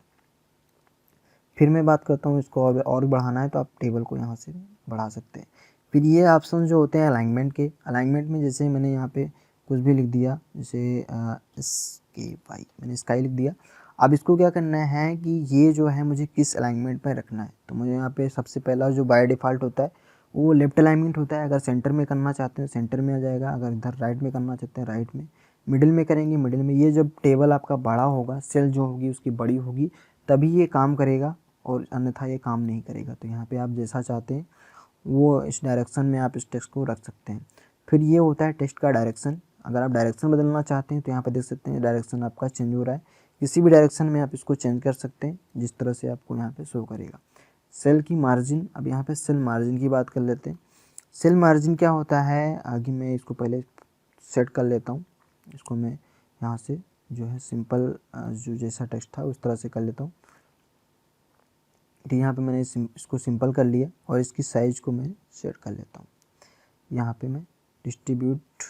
फिर मैं बात करता हूँ इसको और बढ़ाना है तो आप टेबल को यहाँ से बढ़ा सकते हैं। फिर ये ऑप्शन जो होते हैं अलाइनमेंट के, अलाइनमेंट में जैसे मैंने यहाँ पे कुछ भी लिख दिया, जैसे स्काई मैंने स्काई लिख दिया। अब इसको क्या करना है कि ये जो है मुझे किस अलाइनमेंट में रखना है, तो मुझे यहाँ पे सबसे पहला जो बाय डिफ़ॉल्ट होता है वो लेफ्ट अलाइनमेंट होता है। अगर सेंटर में करना चाहते हैं सेंटर में आ जाएगा, अगर इधर राइट में करना चाहते हैं राइट में, मिडिल में करेंगे मिडिल में। ये जब टेबल आपका बड़ा होगा, सेल जो होगी उसकी बड़ी होगी, तभी ये काम करेगा और अन्यथा ये काम नहीं करेगा। तो यहाँ पे आप जैसा चाहते हैं वो इस डायरेक्शन में आप इस टेक्स्ट को रख सकते हैं। फिर ये होता है टेक्स्ट का डायरेक्शन। अगर आप डायरेक्शन बदलना चाहते हैं तो यहाँ पे देख सकते हैं डायरेक्शन आपका चेंज हो रहा है, किसी भी डायरेक्शन में आप इसको चेंज कर सकते हैं जिस तरह से आपको यहाँ पे शो करेगा। सेल की मार्जिन, अब यहाँ पे सेल मार्जिन की बात कर लेते हैं। सेल मार्जिन क्या होता है, आगे मैं इसको पहले सेट कर लेता हूँ, इसको मैं यहाँ से जो है सिंपल जो जैसा टेक्स्ट था उस तरह से कर लेता हूँ। तो यहाँ पे मैंने इसको सिंपल कर लिया और इसकी साइज़ को मैं सेट कर लेता हूँ। यहाँ पे मैं डिस्ट्रीब्यूट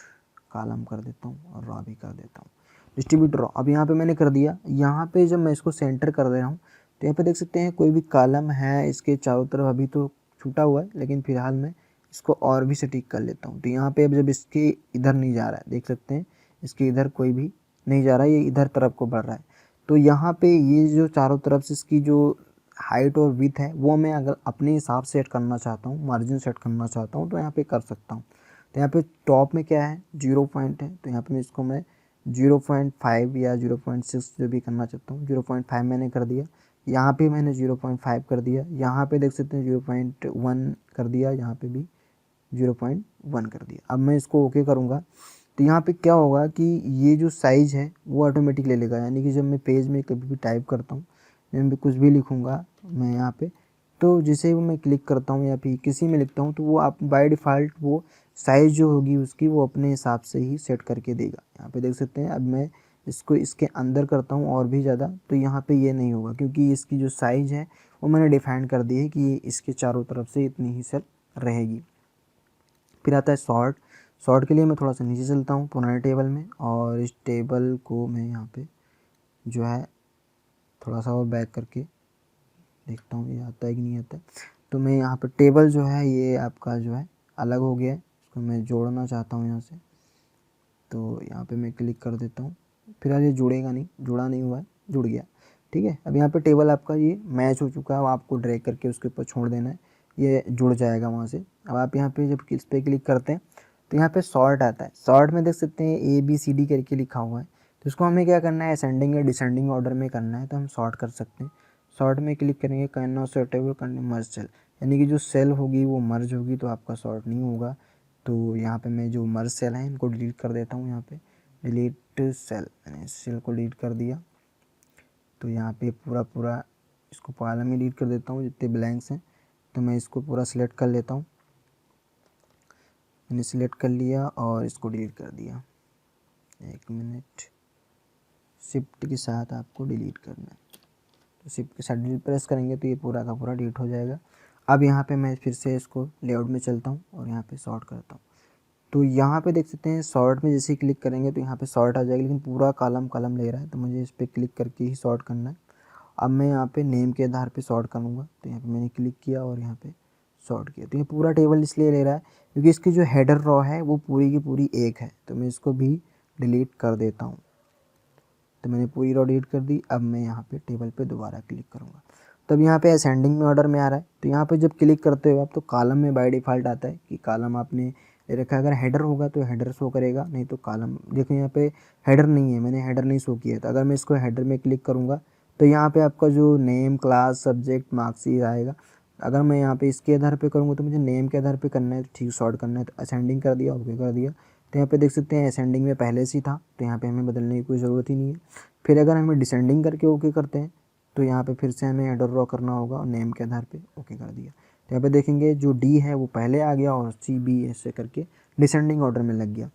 कॉलम कर देता हूँ और रॉ भी कर देता हूँ, डिस्ट्रीब्यूट रॉ। अब यहाँ पे मैंने कर दिया। यहाँ पे जब मैं इसको सेंटर कर दे रहा हूँ तो यहाँ पे देख सकते हैं कोई भी कॉलम है इसके चारों तरफ अभी तो छूटा हुआ है, लेकिन फ़िलहाल मैं इसको और भी सटीक कर लेता हूँ। तो यहाँ पे अब जब इसके इधर नहीं जा रहा है, देख सकते हैं इसके इधर कोई भी नहीं जा रहा है, ये इधर तरफ को बढ़ रहा है। तो यहाँ पे ये जो चारों तरफ से इसकी जो हाइट और विड्थ है वो मैं अगर अपने हिसाब से सेट करना चाहता हूँ, मार्जिन सेट करना चाहता हूँ तो यहाँ पे कर सकता हूँ। तो यहाँ पे टॉप में क्या है 0 पॉइंट है, तो यहाँ पे मैं इसको मैं 0.5 या 0.6 जो भी करना चाहता हूँ 0.5 मैंने कर दिया। यहाँ पे मैंने 0.5 कर दिया, यहाँ पे देख सकते हैं 0.1 कर दिया, यहाँ पे भी 0.1 कर दिया। अब मैं इसको ओके करूँगा तो यहाँ पे क्या होगा कि ये जो साइज़ है वो ऑटोमेटिक ले लेगा। यानी कि जब मैं पेज में कभी भी टाइप करता हूँ, मैं भी कुछ भी लिखूँगा मैं यहाँ पे, तो जिसे वो मैं क्लिक करता हूँ या फिर किसी में लिखता हूँ तो वो आप बाय डिफ़ॉल्ट वो साइज़ जो होगी उसकी वो अपने हिसाब से ही सेट करके देगा। यहाँ पे देख सकते हैं अब मैं इसको इसके अंदर करता हूँ और भी ज़्यादा, तो यहाँ पे ये नहीं होगा क्योंकि इसकी जो साइज़ है वो मैंने डिफ़ाइन कर दी है कि ये इसके चारों तरफ से इतनी ही सेल रहेगी। फिर आता है सॉर्ट। सॉर्ट के लिए मैं थोड़ा सा नीचे चलता हूँ पुराने टेबल में और इस टेबल को मैं यहाँ पे जो है थोड़ा सा और बैक करके देखता हूँ ये आता है कि नहीं आता है। तो मैं यहाँ पे टेबल जो है ये आपका जो है अलग हो गया है, इसको मैं जोड़ना चाहता हूँ यहाँ से, तो यहाँ पे मैं क्लिक कर देता हूँ। फिलहाल ये जुड़ेगा नहीं, जुड़ा नहीं हुआ है, जुड़ गया, ठीक है। अब यहाँ पे टेबल आपका ये मैच हो चुका है, अब आपको ड्रैग करके उसके ऊपर छोड़ देना है, ये जुड़ जाएगा वहाँ से। अब आप यहाँ पे जब इस पर क्लिक करते हैं तो यहाँ पे सॉर्ट आता है। सॉर्ट में देख सकते हैं ABCD करके लिखा हुआ है, तो इसको हमें क्या करना है असेंडिंग या डिसेंडिंग ऑर्डर में करना है, तो हम सॉर्ट कर सकते हैं। सॉर्ट में क्लिक करेंगे कैन नॉट सॉर्टेबल करने मर्ज सेल, यानी कि जो सेल होगी वो मर्ज होगी तो आपका सॉर्ट नहीं होगा। तो यहाँ पे मैं जो मर्ज सेल हैं इनको डिलीट कर देता हूँ। यहाँ पे डिलीट सेल, मैंने सेल को डिलीट कर दिया। तो यहाँ पे पूरा इसको कॉलम में डिलीट कर देता हूँ जितने ब्लैंक्स हैं, तो मैं इसको पूरा सिलेक्ट कर लेता हूँ। मैंने सिलेक्ट कर लिया और इसको डिलीट कर दिया। 1 मिनट, शिफ्ट के साथ आपको डिलीट करना है, तो शिफ्ट के साथ डिलीट प्रेस करेंगे तो ये पूरा का पूरा डिलीट हो जाएगा। अब यहाँ पे मैं फिर से इसको लेआउट में चलता हूँ और यहाँ पे सॉर्ट करता हूँ। तो यहाँ पे देख सकते हैं सॉर्ट में जैसे ही क्लिक करेंगे तो यहाँ पे सॉर्ट आ जाएगा, लेकिन पूरा कॉलम ले रहा है तो मुझे इस पर क्लिक करके ही सॉर्ट करना है। अब मैं यहाँ पे नेम के आधार पे सॉर्ट करूँगा, तो यहाँ पे मैंने क्लिक किया और यहाँ पे सॉर्ट किया। तो ये पूरा टेबल इसलिए ले रहा है क्योंकि इसकी जो हेडर रॉ है वो पूरी की पूरी एक है, तो मैं इसको भी डिलीट कर देता हूँ। तो मैंने पूरी रॉ डिलीट कर दी। अब मैं यहाँ पे टेबल पे दोबारा क्लिक करूँगा, तब यहाँ पे असेंडिंग में ऑर्डर में आ रहा है। तो यहाँ पे जब क्लिक करते हो आप तो कॉलम में बाय डिफ़ॉल्ट आता है कि कॉलम आपने ले रखा है। अगर हेडर होगा तो हेडर शो करेगा, नहीं तो कॉलम। देखो यहाँ पे हेडर नहीं है, मैंने हेडर नहीं शो किया है, तो अगर मैं इसको हेडर में क्लिक करूँगा तो यहाँ पे आपका जो नेम, क्लास, सब्जेक्ट, मार्क्स ही आएगा। अगर मैं यहाँ पे इसके आधार पे करूँगा तो मुझे नेम के आधार पे करना है, तो ठीक सॉर्ट करना है, तो असेंडिंग कर दिया, ओके कर दिया। तो यहाँ पे देख सकते हैं असेंडिंग में पहले से ही था, तो यहाँ पे हमें बदलने की कोई ज़रूरत ही नहीं है। फिर अगर हमें डिसेंडिंग करके ओके करते हैं तो यहाँ पे फिर से हमें हेडर रॉ करना होगा और नेम के आधार पे ओके कर दिया। तो यहाँ पे देखेंगे जो डी है वो पहले आ गया और CB ऐसे करके डिसेंडिंग ऑर्डर में लग गया।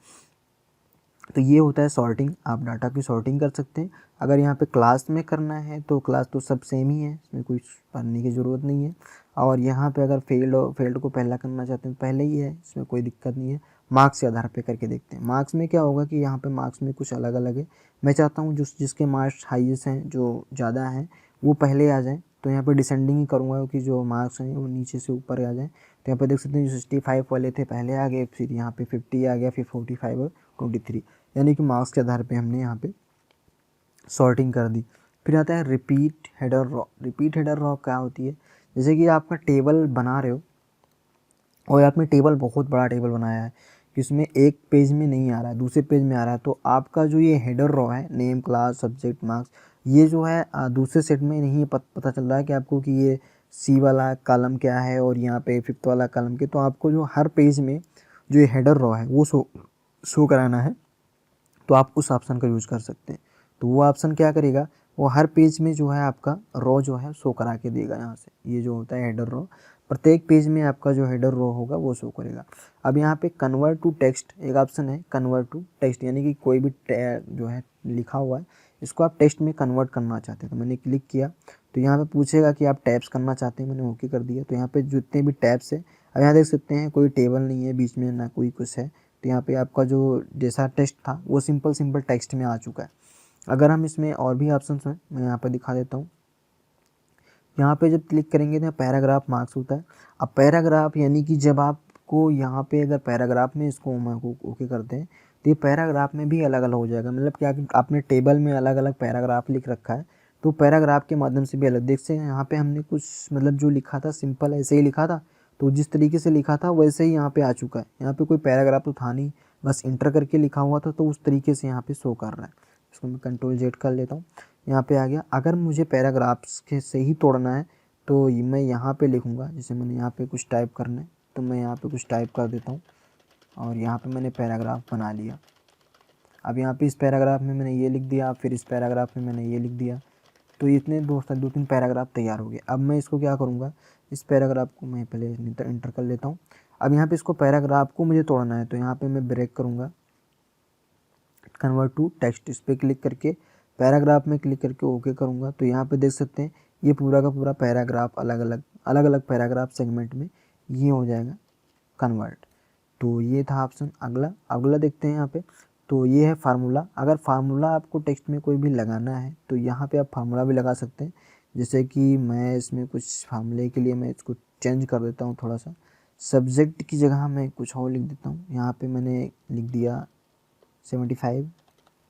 तो ये होता है सॉर्टिंग, आप डाटा की सॉर्टिंग कर सकते हैं। अगर यहाँ पे क्लास में करना है तो क्लास तो सब सेम ही है, इसमें कुछ पढ़ने की ज़रूरत नहीं है। और यहाँ पे अगर फील्ड को पहला करना चाहते हैं तो पहले ही है, इसमें कोई दिक्कत नहीं है। मार्क्स के आधार पे करके देखते हैं। मार्क्स में क्या होगा कि यहाँ पे मार्क्स में कुछ अलग अलग है। मैं चाहता हूँ जिसके मार्क्स हाईएस्ट हैं, जो ज़्यादा हैं, वो पहले आ जाएँ, तो यहाँ पे डिसेंडिंग ही करूँगा क्योंकि जो मार्क्स हैं वो नीचे से ऊपर आ जाएँ। तो यहाँ पे देख सकते हैं जो 65 वाले थे पहले आ गए, फिर यहाँ पे 50 आ गया, फिर 45 और 23, यानी कि मार्क्स के आधार पे हमने यहाँ पे सॉर्टिंग कर दी। फिर आता है repeat header raw. Repeat header raw क्या होती है, जैसे कि आपका टेबल बना रहे हो और आपने टेबल बहुत बड़ा टेबल बनाया है कि उसमें एक पेज में नहीं आ रहा है, दूसरे पेज में आ रहा है, तो आपका जो ये हेडर रॉ है नेम, क्लास, सब्जेक्ट, मार्क्स, ये जो है दूसरे सेट में नहीं पता चल रहा है कि आपको कि ये C वाला कॉलम क्या है और यहाँ पे 5th वाला कॉलम के, तो आपको जो हर पेज में जो ये हेडर रॉ है वो शो कराना है। तो आप उस ऑप्शन का यूज़ कर सकते हैं। तो वो ऑप्शन क्या करेगा, वो हर पेज में जो है आपका रो जो है शो करा के देगा। यहाँ से ये जो होता है हेडर रो, प्रत्येक पेज में आपका जो हेडर रो होगा वो शो करेगा। अब यहाँ पे कन्वर्ट टू टेक्स्ट एक ऑप्शन है, कन्वर्ट टू टेक्स्ट, यानी कि कोई भी जो है लिखा हुआ है इसको आप टेक्स्ट में कन्वर्ट करना चाहते हैं। तो मैंने क्लिक किया तो यहाँ पे पूछेगा कि आप टैब्स करना चाहते हैं, मैंने ओके कर दिया। तो यहाँ पे जितने भी टैब्स है, अब यहाँ देख सकते हैं कोई टेबल नहीं है बीच में, ना कोई कुछ है। तो यहाँ पे आपका जो जैसा टेक्स्ट था वो सिंपल टेक्स्ट में आ चुका है। अगर हम इसमें और भी ऑप्शन हैं मैं यहाँ पर दिखा देता हूँ। यहाँ पे जब क्लिक करेंगे तो पैराग्राफ मार्क्स होता है। अब पैराग्राफ यानी कि जब आपको यहाँ पे अगर पैराग्राफ में इसको ओके करते हैं तो ये पैराग्राफ में भी अलग अलग हो जाएगा। मतलब क्या कि आपने टेबल में अलग अलग पैराग्राफ लिख रखा है तो पैराग्राफ के माध्यम से भी अलग देख सकते हैं। यहाँ पे हमने कुछ मतलब जो लिखा था सिंपल ऐसे ही लिखा था, तो जिस तरीके से लिखा था वैसे ही यहाँ पे आ चुका है। यहाँ पे कोई पैराग्राफ तो था नहीं, बस इंटर करके लिखा हुआ था, तो उस तरीके से यहाँ पे शो कर रहा है। इसको मैं कंट्रोल जेड कर लेता हूँ, यहाँ पे आ गया। अगर मुझे पैराग्राफ्स के से ही तोड़ना है तो मैं यहाँ पे लिखूँगा, जैसे मैंने यहाँ पे कुछ टाइप करना है तो मैं यहाँ पे कुछ टाइप कर देता हूँ और यहाँ पे मैंने पैराग्राफ बना लिया। अब यहाँ पे इस पैराग्राफ में मैंने ये लिख दिया, फिर इस पैराग्राफ में मैंने ये लिख दिया, तो इतने दो तीन पैराग्राफ तैयार हो गए। अब मैं इसको क्या करूँगा, इस पैराग्राफ को मैं पहले इंटर कर लेता हूँ। अब यहाँ पे इसको पैराग्राफ को मुझे तोड़ना है तो यहाँ पे मैं ब्रेक करूँगा, कन्वर्ट टू टेक्स्ट, इस पर क्लिक करके पैराग्राफ में क्लिक करके ओके करूँगा। तो यहाँ पे देख सकते हैं ये पूरा का पूरा पैराग्राफ अलग अलग पैराग्राफ सेगमेंट में ये हो जाएगा कन्वर्ट। तो ये था ऑप्शन। अगला देखते हैं यहाँ पे। तो ये है फार्मूला। अगर फार्मूला आपको टेक्स्ट में कोई भी लगाना है तो यहाँ पे आप फार्मूला भी लगा सकते हैं। जैसे कि मैं इसमें कुछ फार्मूले के लिए मैं इसको चेंज कर देता हूँ थोड़ा सा, सब्जेक्ट की जगह मैं कुछ और लिख देता हूँ। यहाँ पे मैंने लिख दिया 75,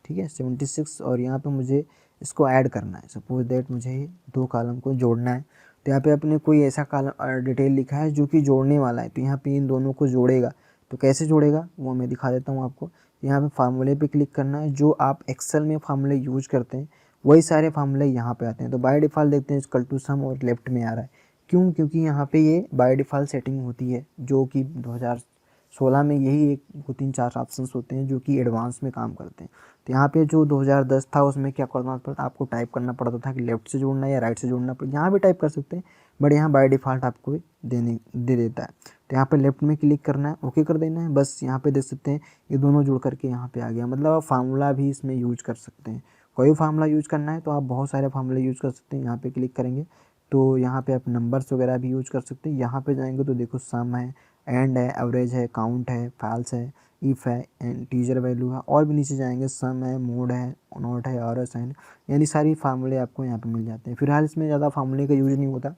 ठीक है 76, और यहाँ पे मुझे इसको ऐड करना है। सपोज दैट मुझे दो कॉलम को जोड़ना है, तो यहाँ पे अपने कोई ऐसा कॉलम डिटेल लिखा है जो कि जोड़ने वाला है, तो यहाँ पे इन दोनों को जोड़ेगा। तो कैसे जोड़ेगा वो मैं दिखा देता हूँ आपको। यहाँ पे फार्मूले पे क्लिक करना है, जो आप एक्सेल में फार्मूले यूज करते हैं वही सारे फार्मूले यहाँ पे आते हैं। तो बाय डिफ़ॉल्ट देखते हैं इक्वल टू सम और लेफ्ट में आ रहा है, क्यों? क्योंकि यहाँ पे ये बाय डिफ़ॉल्ट सेटिंग होती है, जो कि 2016 में यही एक 2-3-4 ऑप्शंस होते हैं जो कि एडवांस में काम करते हैं। तो यहाँ पे जो 2010 था उसमें क्या करना पड़ता, आपको टाइप करना पड़ता था कि लेफ्ट से जोड़ना है या राइट से जोड़ना पड़ता, यहाँ भी टाइप कर सकते हैं, बट यहाँ बाय डिफ़ॉल्ट आपको दे देता है। तो यहाँ पे लेफ्ट में क्लिक करना है, ओके कर देना है, बस। यहाँ पे देख सकते हैं ये दोनों जुड़ करके यहाँ पे आ गया। मतलब आप फार्मूला भी इसमें यूज कर सकते हैं। कोई फार्मूला यूज करना है तो आप बहुत सारे फार्मूले यूज कर सकते हैं। यहाँ पे क्लिक करेंगे तो यहाँ पे आप नंबर्स वगैरह भी यूज कर सकते हैं। यहाँ पे जाएंगे तो देखो सम है, एंड है, एवरेज है, काउंट है, फॉल्स है, इफ़ है, इंटीजर वैल्यू है, और भी नीचे जाएंगे सम है, मोड है, नॉट है, और साइन, यानी सारी फार्मूले आपको यहाँ पे मिल जाते हैं। फिलहाल इसमें ज़्यादा फार्मूले का यूज नहीं होता,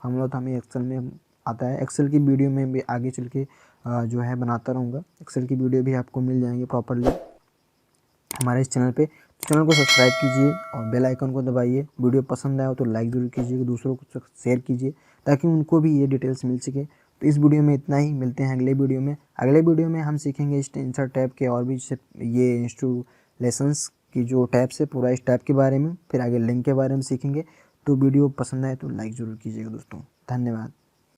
फार्मूला तो हमें एक्सेल में आता है। एक्सेल की वीडियो में भी आगे चल के जो है बनाता रहूँगा। एक्सेल की वीडियो भी आपको मिल जाएंगे प्रॉपरली हमारे इस चैनल पे। चैनल को सब्सक्राइब कीजिए और बेल आइकन को दबाइए। वीडियो पसंद आया हो तो लाइक ज़रूर कीजिए, दूसरों को शेयर कीजिए ताकि उनको भी ये डिटेल्स मिल सके। तो इस वीडियो में इतना ही, मिलते हैं अगले वीडियो में। अगले वीडियो में हम सीखेंगे इंसर्ट टैब के और भी ये इंस्टॉलेशंस की जो टैब्स है पूरा इस टैब के बारे में, फिर आगे लिंक के बारे में सीखेंगे। तो वीडियो पसंद आए तो लाइक ज़रूर कीजिएगा दोस्तों। धन्यवाद।